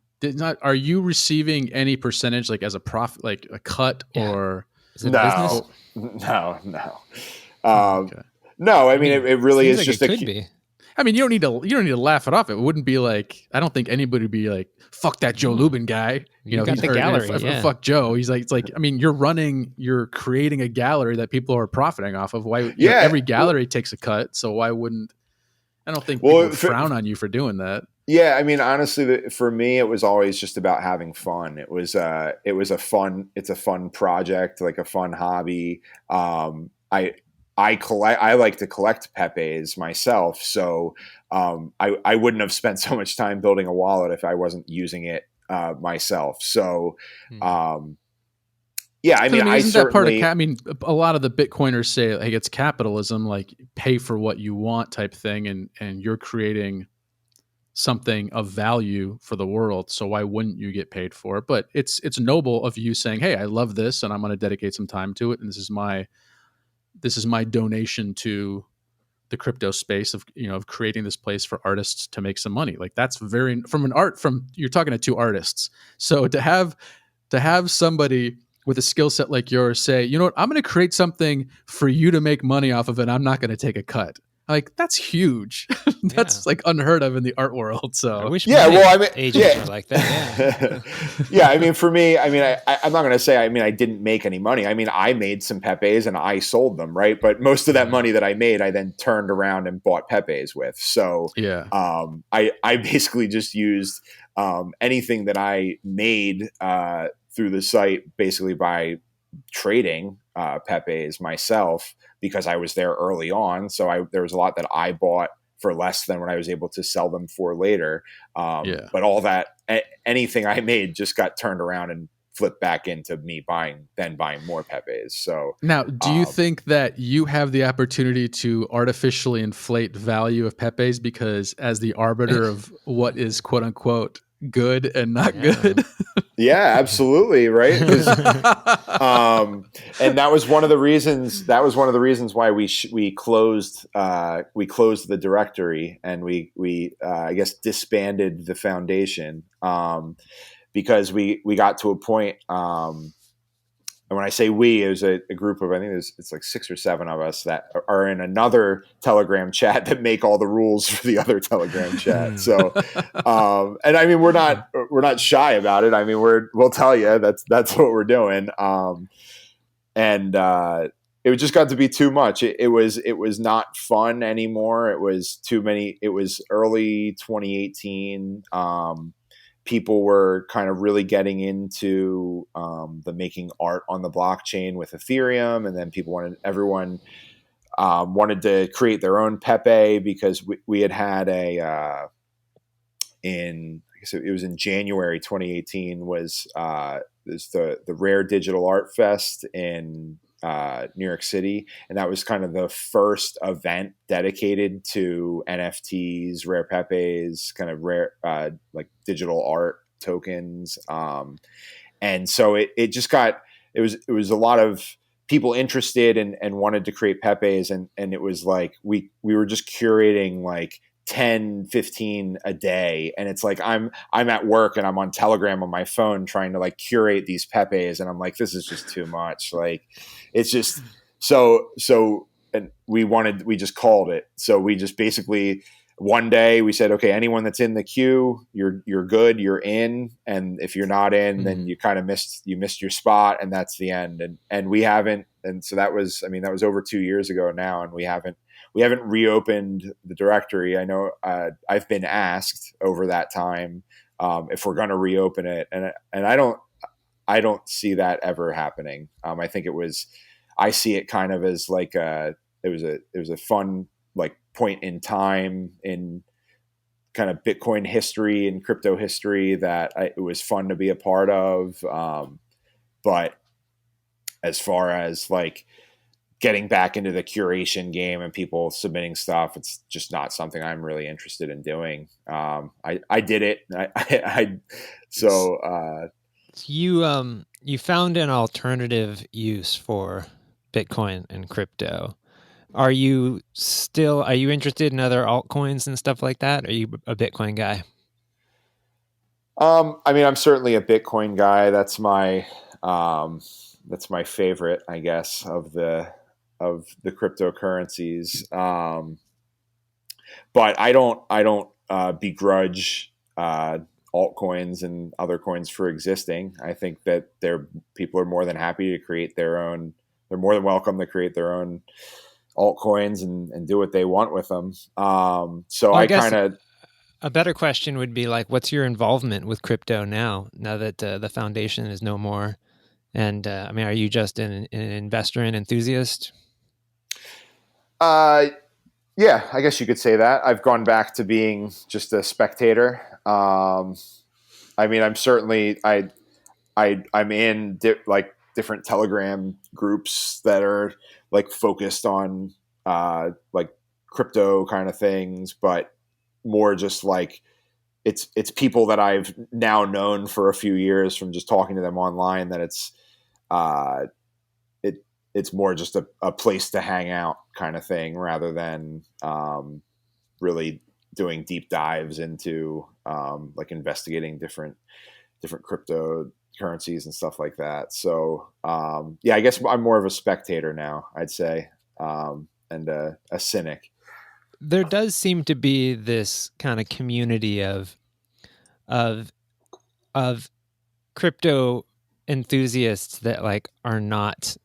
Speaker 3: Are you receiving any percentage, like as a profit, like a cut, or
Speaker 1: is it a business?
Speaker 2: No.
Speaker 3: Okay.
Speaker 2: No, I mean, it really is
Speaker 1: like
Speaker 2: just
Speaker 1: it could be.
Speaker 3: I mean, you don't need to laugh it off. It wouldn't be like, I don't think anybody would be like, fuck that Joe Lubin guy.
Speaker 1: You got the gallery.
Speaker 3: Fuck Joe. He's like, it's like, I mean, you're creating a gallery that people are profiting off of. Why? Every gallery takes a cut. So why wouldn't? I don't think people would frown on you for doing that.
Speaker 2: Yeah, I mean, honestly, for me, it was always just about having fun. It's a fun project, like a fun hobby. I like to collect Pepes myself, so I wouldn't have spent so much time building a wallet if I wasn't using it myself. So yeah, I mean,
Speaker 3: isn't that part of? I mean, a lot of the Bitcoiners say, like, it's capitalism, like pay for what you want type thing, and you're creating something of value for the world. So why wouldn't you get paid for it? But it's noble of you saying, hey, I love this, and I'm going to dedicate some time to it, and this is my donation to the crypto space of creating this place for artists to make some money. Like, that's very you're talking to two artists. So to have somebody with a skill set like yours say, you know what, I'm going to create something for you to make money off of it. I'm not going to take a cut. Like, that's huge. That's like unheard of in the art world. So
Speaker 1: I wish agents were like that.
Speaker 2: Yeah. I mean, for me, I mean, I'm not going to say, I mean, I didn't make any money. I mean, I made some Pepes and I sold them, right? But most of that money that I made, I then turned around and bought Pepes with. So I basically just used anything that I made through the site, basically by trading Pepes myself, because I was there early on. So there was a lot that I bought for less than what I was able to sell them for later. But all that, anything I made just got turned around and flipped back into me buying more Pepes. So
Speaker 3: now, do you think that you have the opportunity to artificially inflate value of Pepes because as the arbiter of what is quote unquote good and not good?
Speaker 2: Yeah, absolutely. Right. And that was one of the reasons why we closed the directory, and we I guess disbanded the foundation, because we got to a point, and when I say we, it was a group of, I think it's like 6 or 7 of us that are in another Telegram chat that make all the rules for the other Telegram chat. So, and I mean, we're not shy about it. I mean, we'll tell you that's what we're doing. And it just got to be too much. It was not fun anymore. It was too many. It was early 2018. People were kind of really getting into the making art on the blockchain with Ethereum, and then everyone wanted to create their own Pepe, because we had I guess it was in January 2018 was the Rare Digital Art Fest in New York City, and that was kind of the first event dedicated to NFTs, Rare Pepes, kind of rare like digital art tokens, and so it just got it was a lot of people interested and wanted to create Pepes, and it was like we were just curating like 10, 15 a day. And it's like, I'm at work and I'm on Telegram on my phone trying to like curate these Pepes. And I'm like, this is just too much. Like, it's just so, and we just called it. So we just basically one day we said, okay, anyone that's in the queue, you're good, you're in. And if you're not in, then you kind of missed your spot, and that's the end. And we haven't. And so that was over 2 years ago now. And we haven't reopened the directory. I know I've been asked over that time if we're going to reopen it. And I don't see that ever happening. I think I see it kind of as like it was a fun like point in time in kind of Bitcoin history and crypto history that it was fun to be a part of. But as far as like getting back into the curation game and people submitting stuff, it's just not something I'm really interested in doing. I did it. So
Speaker 1: you found an alternative use for Bitcoin and crypto. Are you interested in other altcoins and stuff like that? Are you a Bitcoin guy?
Speaker 2: I mean, I'm certainly a Bitcoin guy. That's my favorite, I guess, of the cryptocurrencies. But I don't begrudge altcoins and other coins for existing. I think that people are more than happy to create their own. They're more than welcome to create their own altcoins and do what they want with them. So
Speaker 1: Well, I
Speaker 2: I
Speaker 1: guess
Speaker 2: kind of
Speaker 1: a better question would be like, what's your involvement with crypto now? Now that the foundation is no more, and I mean, are you just an investor and enthusiast?
Speaker 2: uh, yeah, I guess you could say that. I've gone back to being just a spectator. I mean, I'm certainly I'm in like different Telegram groups that are like focused on like crypto kind of things, but more just like it's people that I've now known for a few years from just talking to them online. That uh, it's more just a place to hang out kind of thing rather than really doing deep dives into like investigating different cryptocurrencies and stuff like that. So yeah, I guess I'm more of a spectator now, I'd say, and a cynic.
Speaker 1: There does seem to be this kind of community of of crypto enthusiasts that like are not.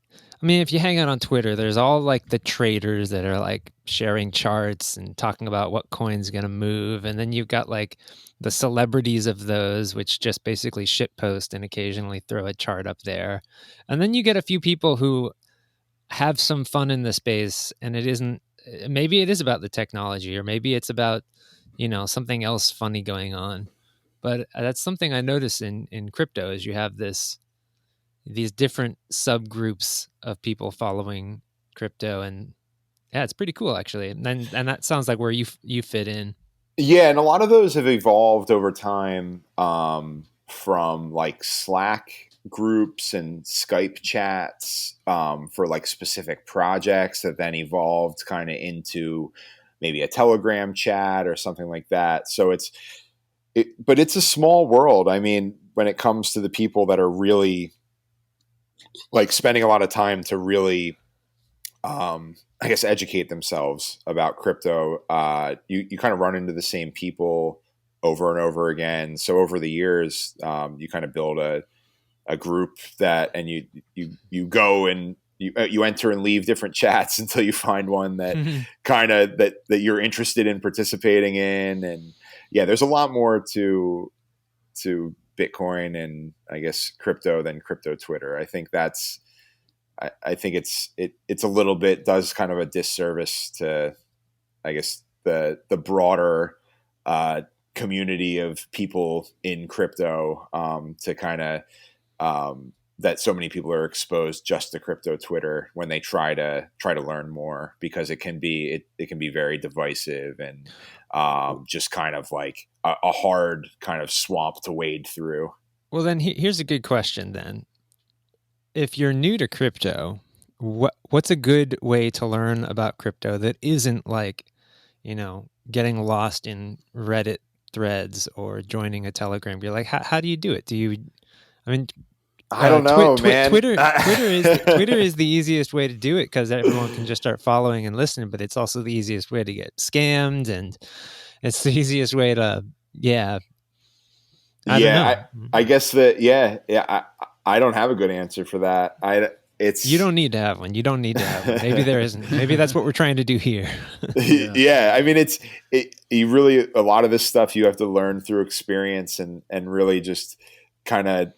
Speaker 1: I mean, if you hang out on Twitter, there's all like the traders that are like sharing charts and talking about what coin's going to move, and then you've got like the celebrities of those, which just basically shitpost and occasionally throw a chart up there, and then you get a few people who have some fun in the space, and it isn't. Maybe it is about the technology, or maybe it's about something else funny going on. But that's something I notice in crypto is you have these different subgroups of people following crypto, and yeah, it's pretty cool actually. And that sounds like where you fit in.
Speaker 2: Yeah, and a lot of those have evolved over time from like Slack groups and Skype chats for like specific projects that then evolved kind of into maybe a Telegram chat or something like that. So but it's a small world. I mean, when it comes to the people that are really like spending a lot of time to really I guess educate themselves about crypto, you kind of run into the same people over and over again. So over the years, you kind of build a group that, and you go and you enter and leave different chats until you find one that kind of that you're interested in participating in. And yeah, there's a lot more to Bitcoin and I guess crypto than crypto Twitter. I think I think it's a little bit does kind of a disservice to I guess the broader community of people in crypto to kind of that so many people are exposed just to crypto Twitter when they try to learn more, because it can be very divisive and just kind of like a hard kind of swamp to wade through.
Speaker 1: Well, then here's a good question then. If you're new to crypto, what's a good way to learn about crypto that isn't like, getting lost in Reddit threads or joining a Telegram? You're like, how do you do it? I mean,
Speaker 2: I don't know, man.
Speaker 1: Twitter is the easiest way to do it because everyone can just start following and listening, but it's also the easiest way to get scammed, and it's the easiest way to I don't know.
Speaker 2: I guess that I don't have a good answer for that.
Speaker 1: You don't need to have one. You don't need to have one. Maybe there isn't. Maybe that's what we're trying to do here.
Speaker 2: Yeah. I mean, you really, a lot of this stuff you have to learn through experience and really just kind of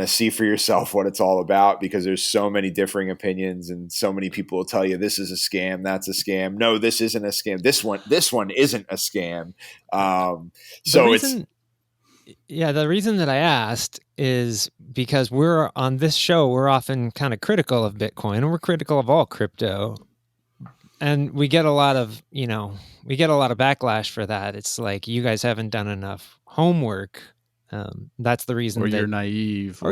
Speaker 2: see for yourself what it's all about, because there's so many differing opinions and so many people will tell you this is a scam, that's a scam. No, this isn't a scam. This one isn't a scam.
Speaker 1: The reason that I asked is because we're on this show, we're often kind of critical of Bitcoin, and we're critical of all crypto. And we get a lot of backlash for that. It's like, you guys haven't done enough homework. That's the reason.
Speaker 3: Or you're naive.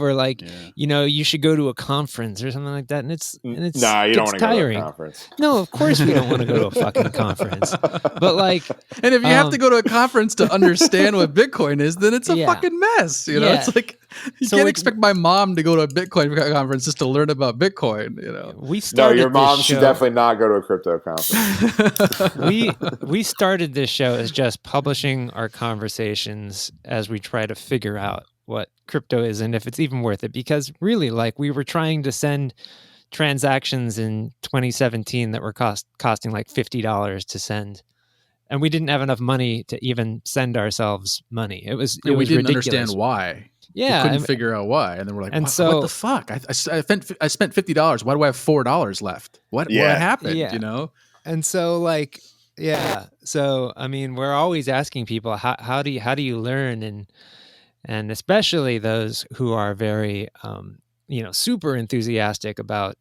Speaker 1: Or like, you should go to a conference or something like that. And it's
Speaker 2: you don't want to go to a conference.
Speaker 1: No, of course we don't want to go to a fucking conference. But like,
Speaker 3: and if you have to go to a conference to understand what Bitcoin is, then it's a fucking mess. It's like, you can't expect my mom to go to a Bitcoin conference just to learn about Bitcoin.
Speaker 2: Your mom should definitely not go to a crypto conference.
Speaker 1: we started this show as just publishing our conversations as we try to figure out what crypto is and if it's even worth it. Because really, like, we were trying to send transactions in 2017 that were costing like $50 to send, and we didn't have enough money to even send ourselves money. It was
Speaker 3: didn't
Speaker 1: ridiculous.
Speaker 3: Understand why.
Speaker 1: Yeah,
Speaker 3: we couldn't figure out why, and then we're like, what the fuck? I spent $50. Why do I have $4 left? What happened?
Speaker 1: Yeah. And so, like, so I mean, we're always asking people, how do you learn, and especially those who are very super enthusiastic about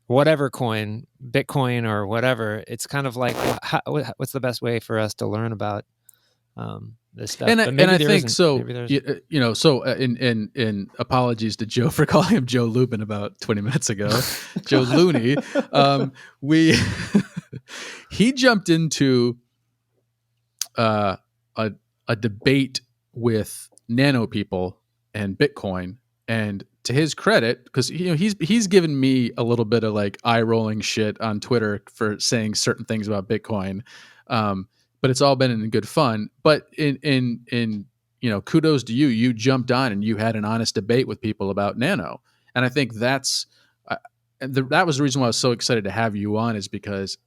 Speaker 1: whatever coin, Bitcoin or whatever. It's kind of like, what's the best way for us to learn about this stuff?
Speaker 3: And I think so. In apologies to Joe for calling him Joe Lubin about 20 minutes ago, Joe Looney. He jumped into a debate with NANO people and Bitcoin, and to his credit, because he's given me a little bit of like eye rolling shit on Twitter for saying certain things about Bitcoin, but it's all been in good fun. But in kudos to you, you jumped on and you had an honest debate with people about NANO, and I think that was the reason why I was so excited to have you on, is because,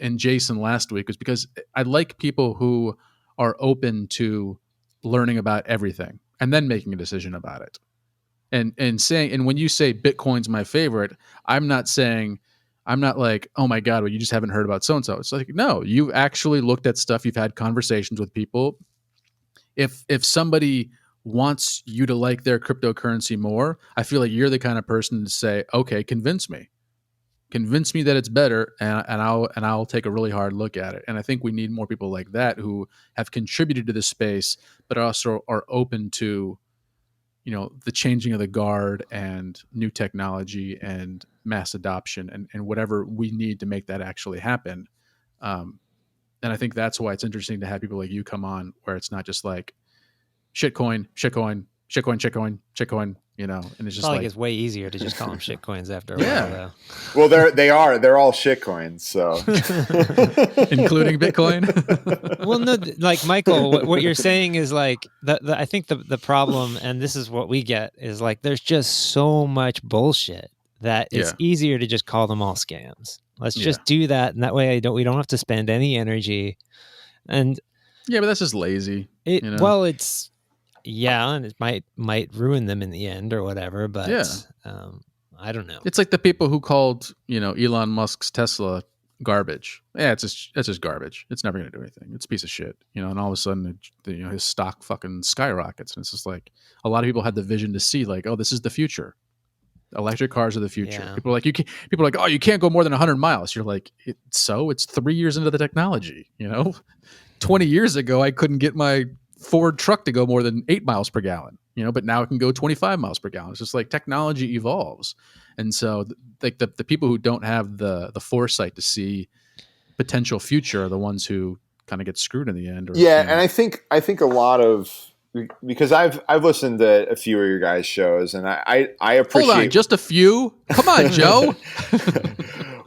Speaker 3: and Jason last week, was because I like people who are open to learning about everything and then making a decision about it. And when you say Bitcoin's my favorite, I'm not like, oh my God, well, you just haven't heard about so-and-so. It's like, no, you've actually looked at stuff. You've had conversations with people. If somebody wants you to like their cryptocurrency more, I feel like you're the kind of person to say, okay, convince me that it's better, and I'll take a really hard look at it. And I think we need more people like that who have contributed to this space, but also are open to, the changing of the guard and new technology and mass adoption and whatever we need to make that actually happen. And I think that's why it's interesting to have people like you come on, where it's not just like shitcoin, and it's just
Speaker 1: like it's way easier to just call them shitcoins after a while, though.
Speaker 2: Well, they're all shitcoins, so
Speaker 3: including Bitcoin.
Speaker 1: Well, no, like Michael, what you're saying is like I think the problem, and this is what we get, is like there's just so much bullshit that it's easier to just call them all scams. Let's just do that, and that way we don't have to spend any energy. And
Speaker 3: but that's just lazy.
Speaker 1: Well, it's. Yeah, and it might ruin them in the end or whatever, but I don't know.
Speaker 3: It's like the people who called, Elon Musk's Tesla garbage. Yeah, that's just garbage. It's never going to do anything. It's a piece of shit, and all of a sudden, his stock fucking skyrockets. And it's just like, a lot of people had the vision to see like, oh, this is the future. Electric cars are the future. Yeah. People are like, oh, you can't go more than 100 miles. You're like, it's 3 years into the technology, 20 years ago, I couldn't get my Ford truck to go more than 8 miles per gallon, but now it can go 25 miles per gallon. It's just like technology evolves. And so like the people who don't have the foresight to see potential future are the ones who kind of get screwed in the end.
Speaker 2: And I think a lot of, because I've listened to a few of your guys' shows, and I appreciate.
Speaker 3: Hold on, just a few? Come on, Joe.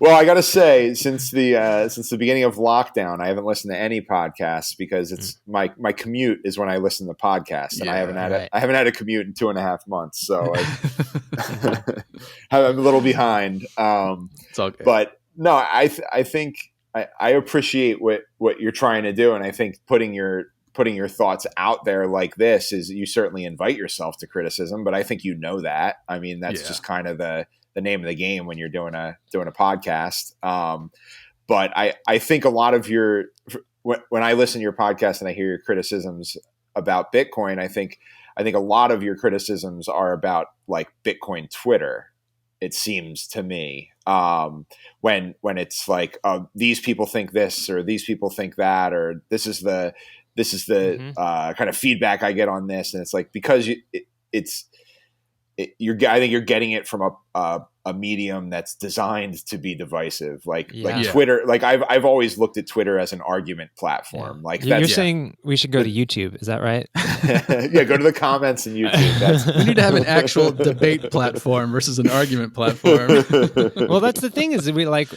Speaker 2: Well, I got to say, since the beginning of lockdown, I haven't listened to any podcasts because it's my commute is when I listen to podcasts, and I haven't had
Speaker 1: right.
Speaker 2: I haven't had a commute in 2.5 months, so I'm a little behind.
Speaker 3: It's all good.
Speaker 2: But no, I think I appreciate what you're trying to do, and I think putting your thoughts out there like this is, you certainly invite yourself to criticism, but I think you know that. I mean, that's just kind of the name of the game when you're doing a podcast. But I think a lot of when I listen to your podcast and I hear your criticisms about Bitcoin, I think a lot of your criticisms are about like Bitcoin Twitter. It seems to me, when it's like, these people think this or these people think that, or this is the kind of feedback I get on this, and it's like, because I think you're getting it from a medium that's designed to be like Twitter. Like I've always looked at Twitter as an argument platform.
Speaker 1: Yeah.
Speaker 2: Like
Speaker 1: you're saying we should go to YouTube, is that right?
Speaker 2: Yeah, go to the comments in YouTube.
Speaker 3: We need to have an actual debate platform versus an argument platform.
Speaker 1: Well, that's the thing, is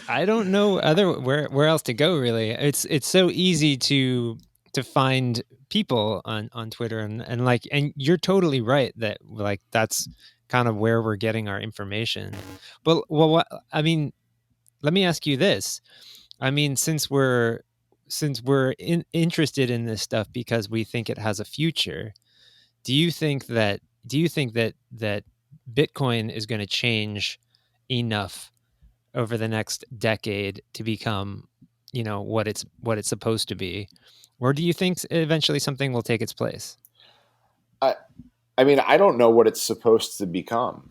Speaker 1: I don't know where else to go, really. It's so easy to find people on Twitter, and you're totally right that like that's kind of where we're getting our information. But I mean, let me ask you this. I mean, since we're interested in this stuff because we think it has a future, do you think that Bitcoin is going to change enough over the next decade to become, what it's supposed to be? Or do you think eventually something will take its place?
Speaker 2: I mean, I don't know what it's supposed to become,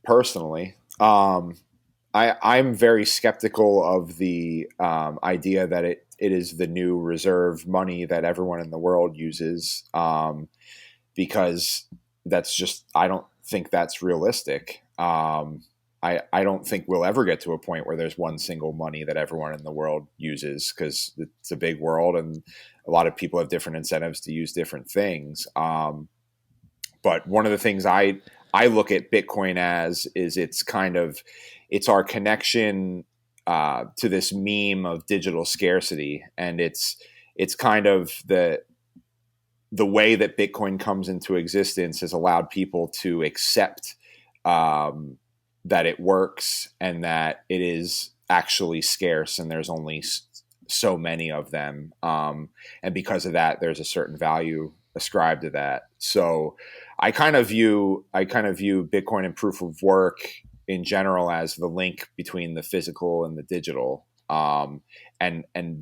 Speaker 2: personally. I'm very skeptical of the idea that it is the new reserve money that everyone in the world uses, because that's just, I don't think that's realistic. I don't think we'll ever get to a point where there's one single money that everyone in the world uses, because it's a big world and a lot of people have different incentives to use different things. But one of the things I look at Bitcoin as is it's our connection to this meme of digital scarcity, and it's kind of the way that Bitcoin comes into existence has allowed people to accept that it works and that it is actually scarce, and there's only so many of them, and because of that, there's a certain value ascribed to that. So I kind of view Bitcoin and proof of work in general as the link between the physical and the digital, and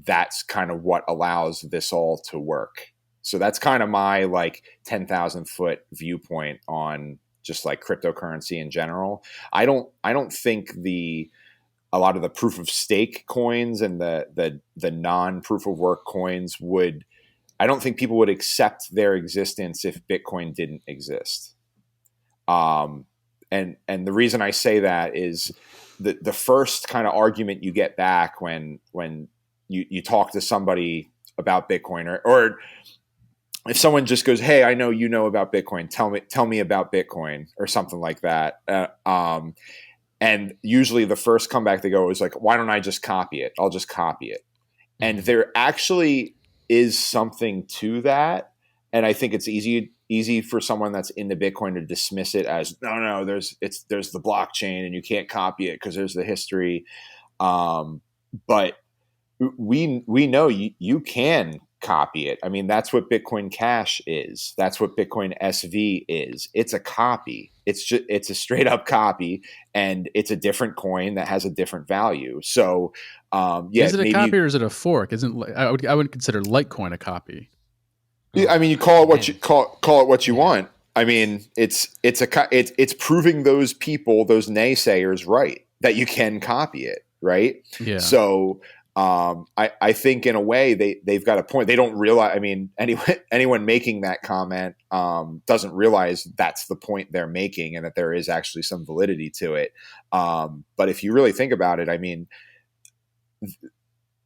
Speaker 2: that's kind of what allows this all to work. So that's kind of my 10,000 foot viewpoint on just like cryptocurrency in general. I don't think a lot of the proof of stake coins and the non proof of work coins I don't think people would accept their existence if Bitcoin didn't exist. And the reason I say that is the first kind of argument you get back when you talk to somebody about Bitcoin, or if someone just goes, "Hey, I know you know about Bitcoin. Tell me about Bitcoin," or something like that. And usually the first comeback they go is like, "Why don't I just copy it? I'll just copy it." Mm-hmm. And there actually is something to that, and I think it's easy for someone that's into Bitcoin to dismiss it as no. There's the blockchain, and you can't copy it because there's the history. But we know you can copy it. I mean, that's what Bitcoin Cash is. That's what Bitcoin SV is. It's a copy. It's a straight up copy, and it's a different coin that has a different value. So,
Speaker 3: is it a copy or is it a fork? I would consider Litecoin a copy.
Speaker 2: I mean, you call it what you call it what you want. I mean, it's proving those people, those naysayers, right, that you can copy it, right?
Speaker 3: Yeah.
Speaker 2: So I think in a way they've got a point. They don't realize. I mean, anyone making that comment doesn't realize that's the point they're making, and that there is actually some validity to it. But if you really think about it, I mean,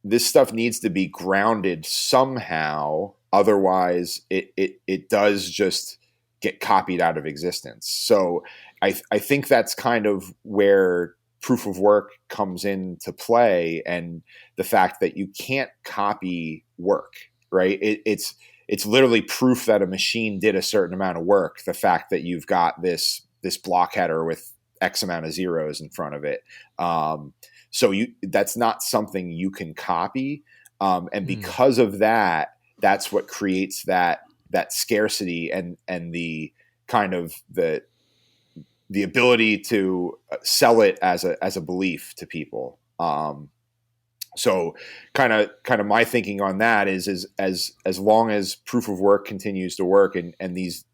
Speaker 2: this stuff needs to be grounded somehow. Otherwise, it does just get copied out of existence. So I think that's kind of where proof of work comes into play, and the fact that you can't copy work, right? It's literally proof that a machine did a certain amount of work. The fact that you've got this block header with X amount of zeros in front of it. So that's not something you can copy. And because of that, that's what creates that scarcity and the kind of the ability to sell it as a belief to people. So kind of my thinking on that is as long as proof of work continues to work, and these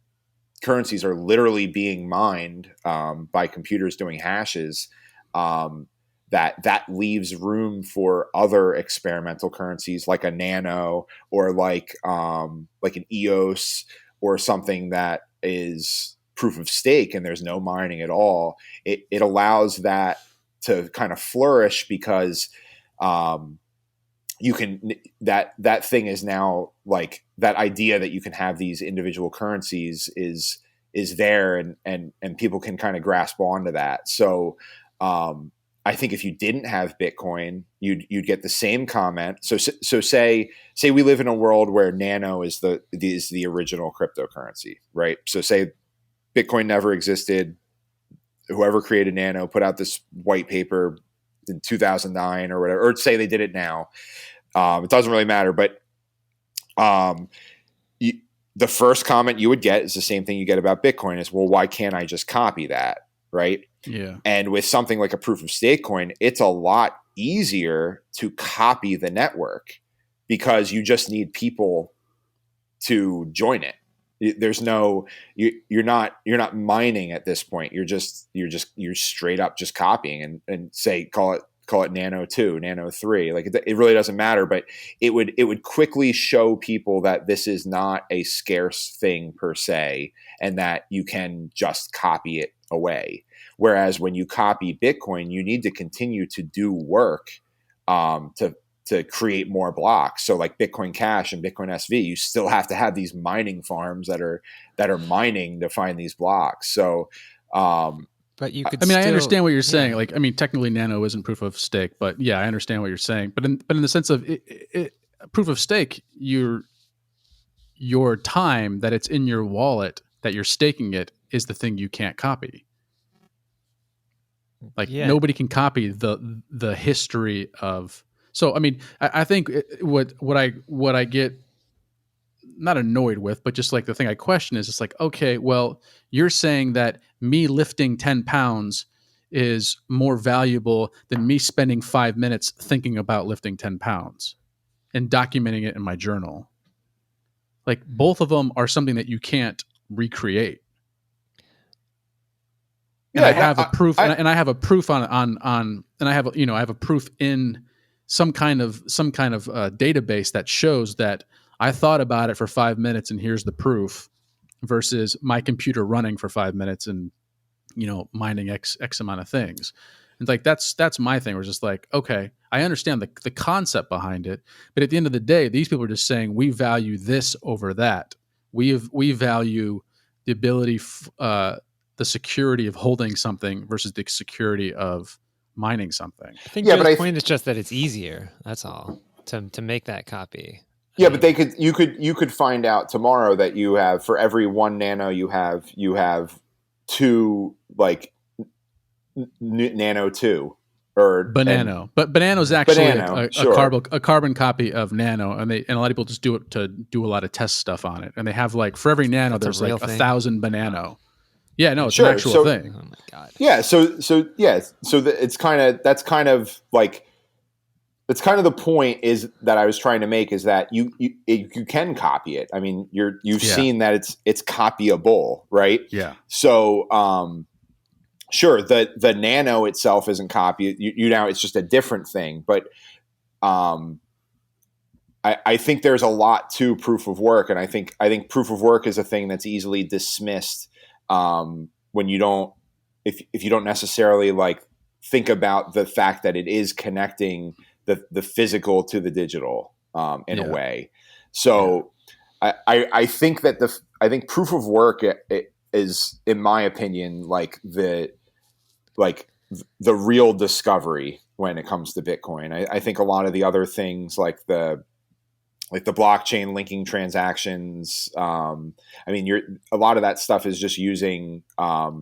Speaker 2: currencies are literally being mined by computers doing hashes, that leaves room for other experimental currencies like a NANO or like an EOS or something that is proof of stake and there's no mining at all. It allows that to kind of flourish because you can that thing is now like that idea that you can have these individual currencies is there, and people can kind of grasp onto that. So I think if you didn't have Bitcoin, you'd get the same comment. So say we live in a world where NANO is the original cryptocurrency, right? So say Bitcoin never existed. Whoever created NANO put out this white paper in 2009 or whatever, or say they did it now. It doesn't really matter, but the first comment you would get is the same thing you get about Bitcoin is, well, why can't I just copy that, right?
Speaker 3: Yeah.
Speaker 2: And with something like a proof of stake coin, it's a lot easier to copy the network because you just need people to join it. There's no you're not mining at this point. You're straight up just copying and say call it NANO 2, NANO 3. Like it really doesn't matter, but it would quickly show people that this is not a scarce thing per se, and that you can just copy it away. Whereas when you copy Bitcoin, you need to continue to do work to create more blocks. So like Bitcoin Cash and Bitcoin SV, you still have to have these mining farms that are mining to find these blocks. So
Speaker 1: but you could.
Speaker 3: I understand what you're saying. Like, I mean, technically, NANO isn't proof of stake, but yeah, I understand what you're saying. But in the sense of proof of stake, your time that it's in your wallet that you're staking it is the thing you can't copy. Like nobody can copy the history of. So I mean, I think what I get not annoyed with, but just like the thing I question is, it's like, okay, well, you're saying that me lifting 10 pounds is more valuable than me spending 5 minutes thinking about lifting 10 pounds and documenting it in my journal. Like both of them are something that you can't recreate. And I have a proof, and I have a proof on, and I have, I have a proof in some kind of database that shows that I thought about it for 5 minutes and here's the proof, versus my computer running for 5 minutes and, mining X amount of things. And like, that's my thing. We're just like, okay, I understand the concept behind it, but at the end of the day, these people are just saying, we value this over that. We value the ability, the security of holding something versus the security of mining something.
Speaker 1: I think Joe's point is just that it's easier. That's all to make that copy.
Speaker 2: Yeah, but you could find out tomorrow that you have, for every one NANO you have two like NANO 2 or
Speaker 3: Banano. But Banano is actually a carbon copy of NANO, and a lot of people just do it to do a lot of test stuff on it. And they have like, for every NANO, there's like 1,000 Banano. Yeah, no, it's an actual thing.
Speaker 1: Oh my god.
Speaker 2: Yeah, it's kind of the point is that I was trying to make, is that you can copy it. I mean, you've seen that it's copyable, right?
Speaker 3: Yeah.
Speaker 2: So sure, the NANO itself isn't copied. You now it's just a different thing, but I think there's a lot to proof of work, and I think proof of work is a thing that's easily dismissed when you don't, if you don't necessarily like think about the fact that it is connecting the physical to the digital in a way. So I think that I think proof of work is, in my opinion, like the real discovery when it comes to Bitcoin. I think a lot of the other things like the blockchain linking transactions. I mean, a lot of that stuff is just using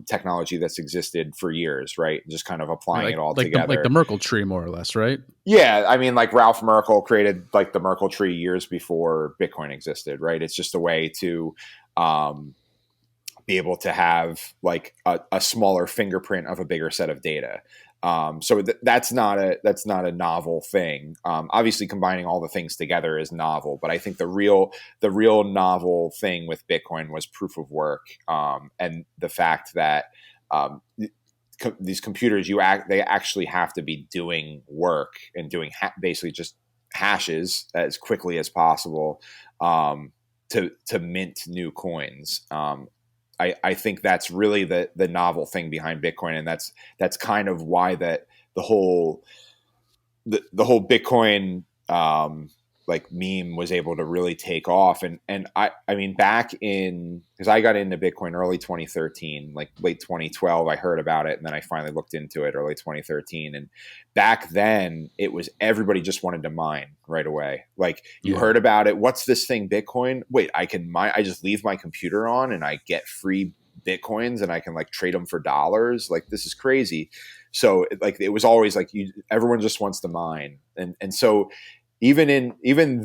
Speaker 2: technology that's existed for years, right? Just kind of applying it all together.
Speaker 3: Like the Merkle tree, more or less, right?
Speaker 2: Yeah, I mean, like Ralph Merkle created like the Merkle tree years before Bitcoin existed, right? It's just a way to be able to have like a smaller fingerprint of a bigger set of data. So that's not a novel thing. Obviously, combining all the things together is novel, but I think the real novel thing with Bitcoin was proof of work, and the fact that these computers, they actually have to be doing work and doing basically just hashes as quickly as possible to mint new coins. I think that's really the novel thing behind Bitcoin, and that's kind of why that the whole Bitcoin like meme was able to really take off. And I mean, back in, because I got into Bitcoin early 2013, like late 2012, I heard about it, and then I finally looked into it early 2013. And back then, it was everybody just wanted to mine right away. Like you heard about it. What's this thing, Bitcoin? Wait, I can mine. I just leave my computer on and I get free Bitcoins and I can like trade them for dollars. Like this is crazy. So like it was always like everyone just wants to mine, and so even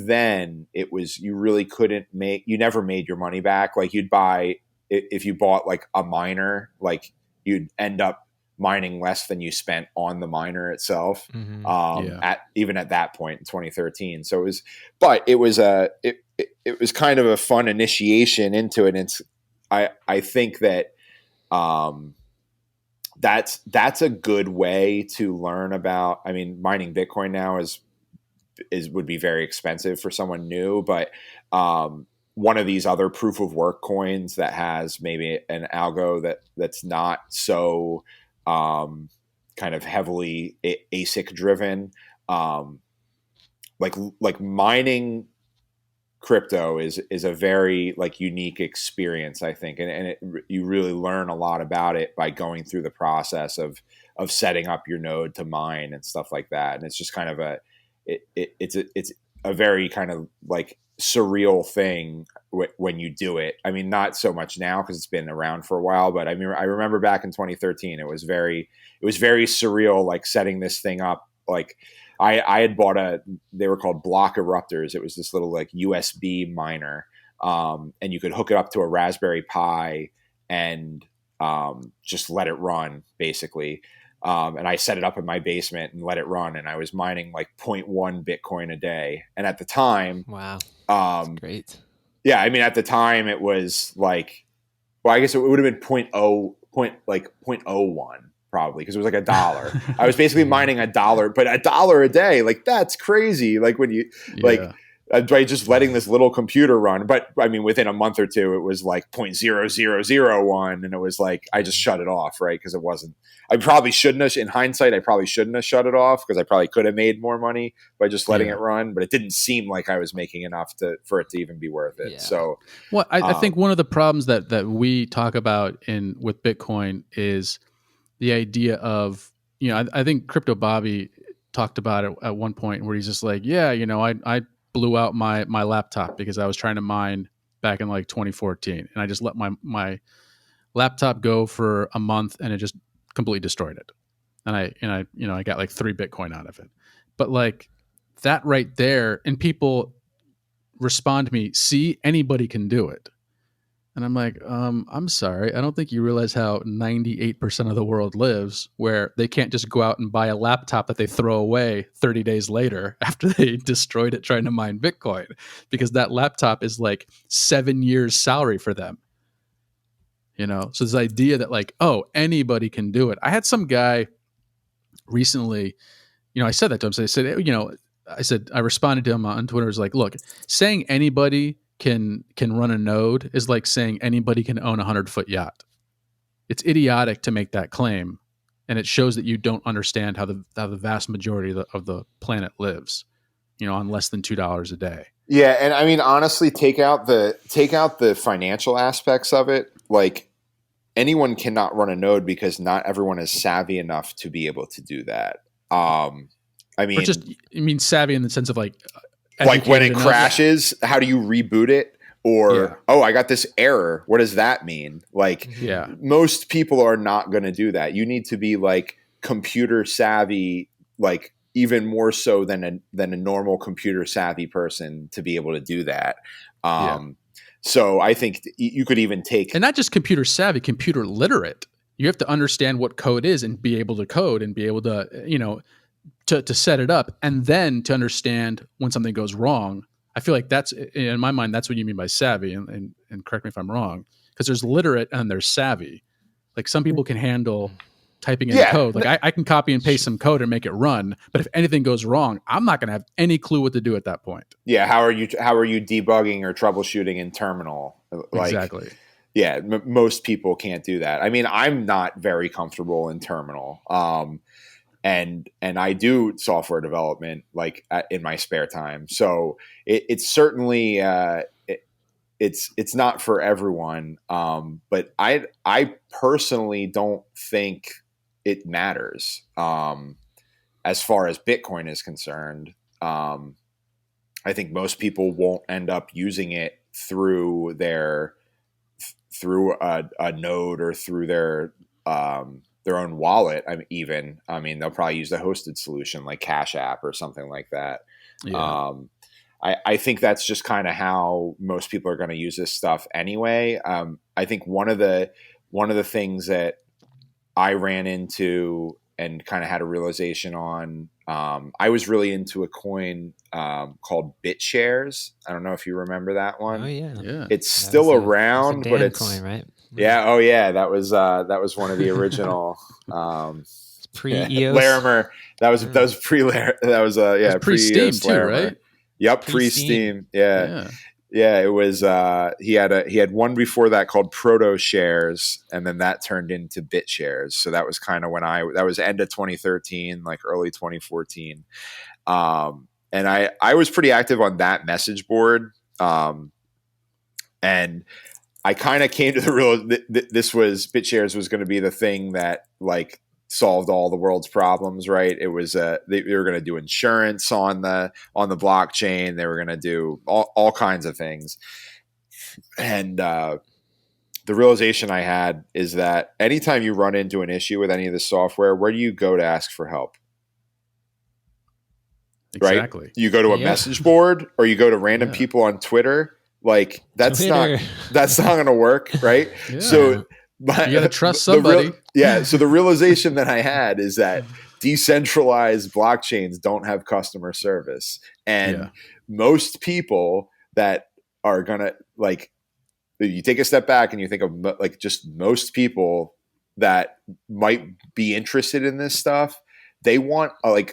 Speaker 2: then it was, you really you never made your money back. Like you'd buy, if you bought like a miner, like you'd end up mining less than you spent on the miner itself. Even at that point in 2013. So it was kind of a fun initiation into it. And I think that that's a good way to learn about. I mean, mining Bitcoin now would be very expensive for someone new, but one of these other proof of work coins that has maybe an algo that's not so kind of heavily ASIC driven, like mining crypto is a very like unique experience, I think, and you really learn a lot about it by going through the process of setting up your node to mine and stuff like that. And it's just kind of it's a very kind of like surreal thing when you do it. I mean, not so much now because it's been around for a while, but I mean, I remember back in 2013, it was very surreal, like setting this thing up. Like I had bought they were called block eruptors. It was this little like USB miner, and you could hook it up to a Raspberry Pi and just let it run basically. And I set it up in my basement and let it run, and I was mining like 0.1 Bitcoin a day. And at the time,
Speaker 1: wow, that's great.
Speaker 2: Yeah, I mean, at the time it was like, well, I guess it would have been 0.01 probably, because it was like $1. I was basically mining $1, but $1 a day, like that's crazy. Like when you like by just letting this little computer run. But I mean, within a month or two, it was like 0.0001, and it was like I just shut it off, right? Because it wasn't. I probably shouldn't have. In hindsight, I probably shouldn't have shut it off, because I probably could have made more money by just letting it run. But it didn't seem like I was making enough for it to even be worth it. Yeah. So,
Speaker 3: well, I think one of the problems that we talk about with Bitcoin is the idea of, I think Crypto Bobby talked about it at one point where he's just like, yeah, I blew out my laptop because I was trying to mine back in like 2014, and I just let my laptop go for a month, and it just completely destroyed it. And I got like 3 Bitcoin out of it. But like that right there, and people respond to me, see, anybody can do it. And I'm like, I'm sorry. I don't think you realize how 98% of the world lives, where they can't just go out and buy a laptop that they throw away 30 days later after they destroyed it trying to mine Bitcoin, because that laptop is like 7 years' salary for them. So this idea that like, oh, anybody can do it. I had some guy recently, I said that to him. So I said, I responded to him on Twitter. I was like, look, saying anybody can run a node is like saying anybody can own a 100-foot yacht. It's idiotic to make that claim, and it shows that you don't understand how the vast majority of the planet lives, on less than $2 a day.
Speaker 2: Yeah, and I mean, honestly, take out the financial aspects of it. Like, anyone cannot run a node because not everyone is savvy enough to be able to do that. I
Speaker 3: Or just,
Speaker 2: mean,
Speaker 3: you mean savvy in the sense of like
Speaker 2: when
Speaker 3: educated
Speaker 2: it
Speaker 3: enough?
Speaker 2: crashes, how do you reboot it? Or,
Speaker 3: Yeah.
Speaker 2: oh, I got this error. What does that mean? Like,
Speaker 3: Yeah.
Speaker 2: most people are not going to do that. You need to be like computer savvy, like even more so than a normal computer savvy person to be able to do that. So I think you could even take,
Speaker 3: and not just computer savvy, computer literate. You have to understand what code is and be able to code and be able to, you know, to set it up, and then to understand when something goes wrong. I feel like that's, in my mind, that's what you mean by savvy. And correct me if I'm wrong, because there's literate and there's savvy. Like some people can handle typing in code. Like I can copy and paste some code and make it run. But if anything goes wrong, I'm not going to have any clue what to do at that point.
Speaker 2: Yeah. How are you debugging or troubleshooting in terminal? Like,
Speaker 3: exactly.
Speaker 2: Yeah. Most people can't do that. I mean, I'm not very comfortable in terminal. And I do software development like in my spare time. So it's certainly, it's not for everyone. But I personally don't think it matters. As far as Bitcoin is concerned, I think most people won't end up using it through a node or through their own wallet. I mean, they'll probably use the hosted solution like Cash App or something like that.
Speaker 3: Yeah.
Speaker 2: I think that's just kind of how most people are going to use this stuff anyway. I think one of the things that I ran into and kind of had a realization on, I was really into a coin called BitShares. I don't know if you remember that one.
Speaker 1: Oh yeah,
Speaker 3: Yeah.
Speaker 2: It's still around, but it's
Speaker 1: coin, right?
Speaker 2: Yeah. Oh yeah. That was one of the original.
Speaker 1: It's pre-EOS.
Speaker 2: Larimer. That was pre Larimer. That was
Speaker 3: pre-Steam too, right?
Speaker 2: Yep, pre-Steam. Yeah. It was. He had one before that called Proto Shares, and then that turned into BitShares. So that was kind of when that was end of 2013, like early 2014. And I was pretty active on that message board. And I kind of came to the real BitShares was going to be the thing that like solved all the world's problems, right? It was they were going to do insurance on the blockchain. They were going to do all kinds of things. And the realization I had is that anytime you run into an issue with any of the software, where do you go to ask for help?
Speaker 3: Exactly.
Speaker 2: Right? You go to a message board, or you go to random people on Twitter. Like that's not going to work, right?
Speaker 3: Yeah.
Speaker 2: So
Speaker 3: you got to trust somebody.
Speaker 2: So the realization that I had is that decentralized blockchains don't have customer service, and most people that are gonna like, you take a step back and you think of like just most people that might be interested in this stuff, they want a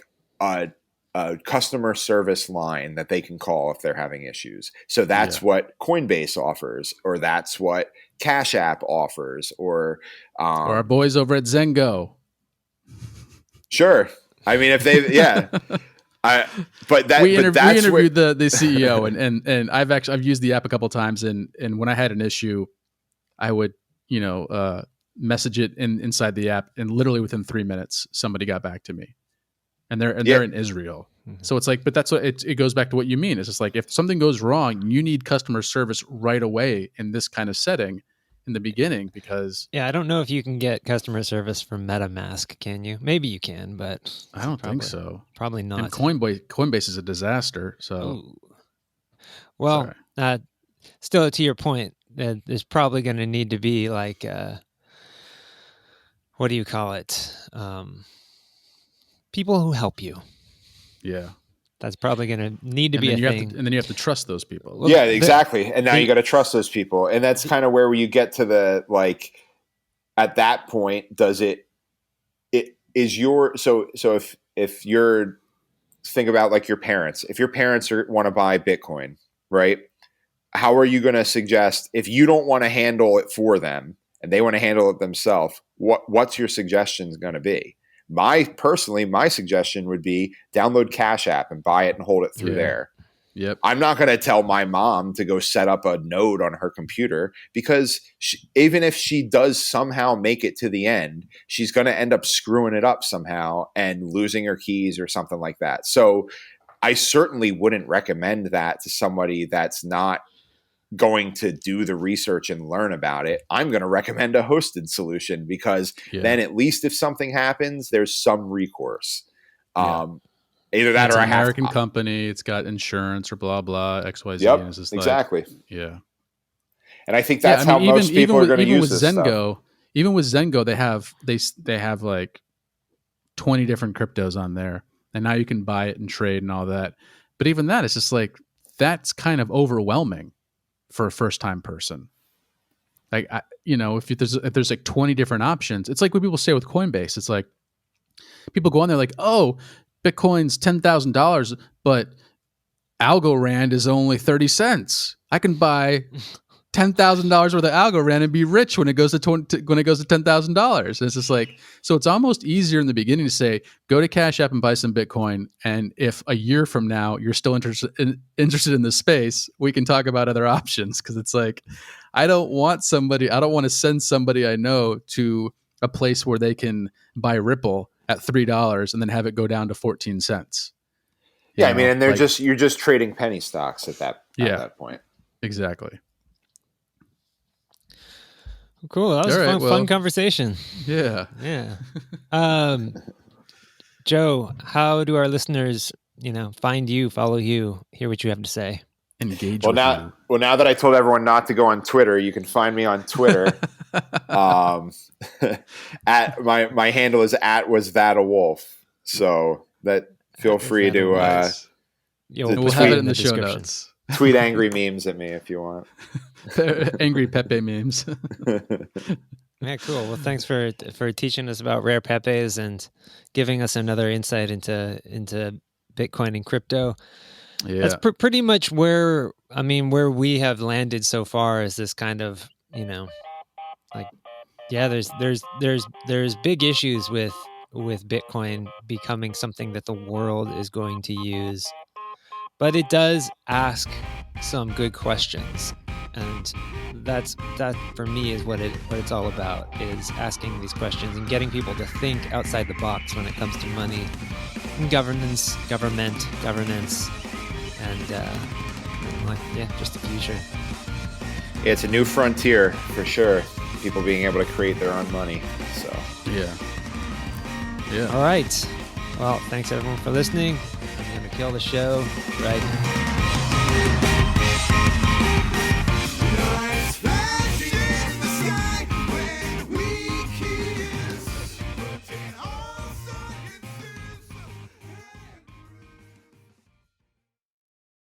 Speaker 2: customer service line that they can call if they're having issues. So that's what Coinbase offers, or that's what Cash App offers, or
Speaker 3: our boys over at Zengo.
Speaker 2: Sure. I mean, if they, we
Speaker 3: interviewed the CEO, and I've used the app a couple of times, and when I had an issue, I would message it inside the app, and literally within 3 minutes, somebody got back to me. And they're in Israel. Mm-hmm. So it's like, but that's what it goes back to what you mean. It's just like, if something goes wrong, you need customer service right away in this kind of setting in the beginning, because
Speaker 1: I don't know if you can get customer service from MetaMask, can you? Maybe you can, but
Speaker 3: I don't think so.
Speaker 1: Probably not.
Speaker 3: And Coinbase is a disaster. So,
Speaker 1: well, still to your point, there's probably going to need to be like, what do you call it? People who help you.
Speaker 3: Yeah.
Speaker 1: That's probably going to need to be a thing.
Speaker 3: And then you have to trust those people.
Speaker 2: Well, yeah, exactly. And now you got to trust those people. And that's kind of where you get to the, like, at that point, so if you're, think about like your parents, if your parents want to buy Bitcoin, right? How are you going to suggest, if you don't want to handle it for them and they want to handle it themselves, what's your suggestions going to be? My suggestion would be download Cash App and buy it and hold it through there.
Speaker 3: Yep.
Speaker 2: I'm not going to tell my mom to go set up a node on her computer, because even if she does somehow make it to the end, she's going to end up screwing it up somehow and losing her keys or something like that. So I certainly wouldn't recommend that to somebody that's not going to do the research and learn about it. I'm going to recommend a hosted solution, because then at least if something happens, there's some recourse. Either that,
Speaker 3: it's
Speaker 2: or
Speaker 3: an
Speaker 2: I have
Speaker 3: American company. It's got insurance or blah blah XYZ.
Speaker 2: Yep,
Speaker 3: and it's just
Speaker 2: exactly.
Speaker 3: Like, yeah,
Speaker 2: and I think that's how most people are going to use this stuff.
Speaker 3: Even with Zengo, they have like 20 different cryptos on there, and now you can buy it and trade and all that. But even that, it's just like, that's kind of overwhelming for a first time person. Like, if there's like 20 different options, it's like what people say with Coinbase. It's like people go on there like, oh, Bitcoin's $10,000, but Algorand is only 30 cents. I can buy $10,000 worth of Algorand and be rich when it goes to $10,000. It's just like, so it's almost easier in the beginning to say, go to Cash App and buy some Bitcoin. And if a year from now you're still interested in this space, we can talk about other options. Because it's like, I don't want to send somebody I know to a place where they can buy Ripple at $3 and then have it go down to 14 cents.
Speaker 2: Yeah, I mean, and you're just trading penny stocks at that point.
Speaker 3: Exactly.
Speaker 1: Cool. That was a fun conversation.
Speaker 3: Yeah.
Speaker 1: Yeah. Joe, how do our listeners, find you, follow you, hear what you have to say?
Speaker 3: Engage
Speaker 2: with you. Well, now that I told everyone not to go on Twitter, you can find me on Twitter. At my handle is @wasthatawolf. So feel free to
Speaker 3: nice. We'll have it in the show notes.
Speaker 2: Tweet angry memes at me if you want.
Speaker 3: Angry Pepe memes.
Speaker 1: Yeah, cool. Well, thanks for teaching us about rare Pepes and giving us another insight into Bitcoin and crypto. Yeah. That's pretty much where we have landed so far, is this kind of, there's big issues with Bitcoin becoming something that the world is going to use, but it does ask some good questions. And that for me is what it's all about, is asking these questions and getting people to think outside the box when it comes to money and government, and just the future.
Speaker 2: Yeah, it's a new frontier for sure. People being able to create their own money. So
Speaker 3: yeah.
Speaker 1: All right. Well, thanks everyone for listening. I'm gonna kill the show right now.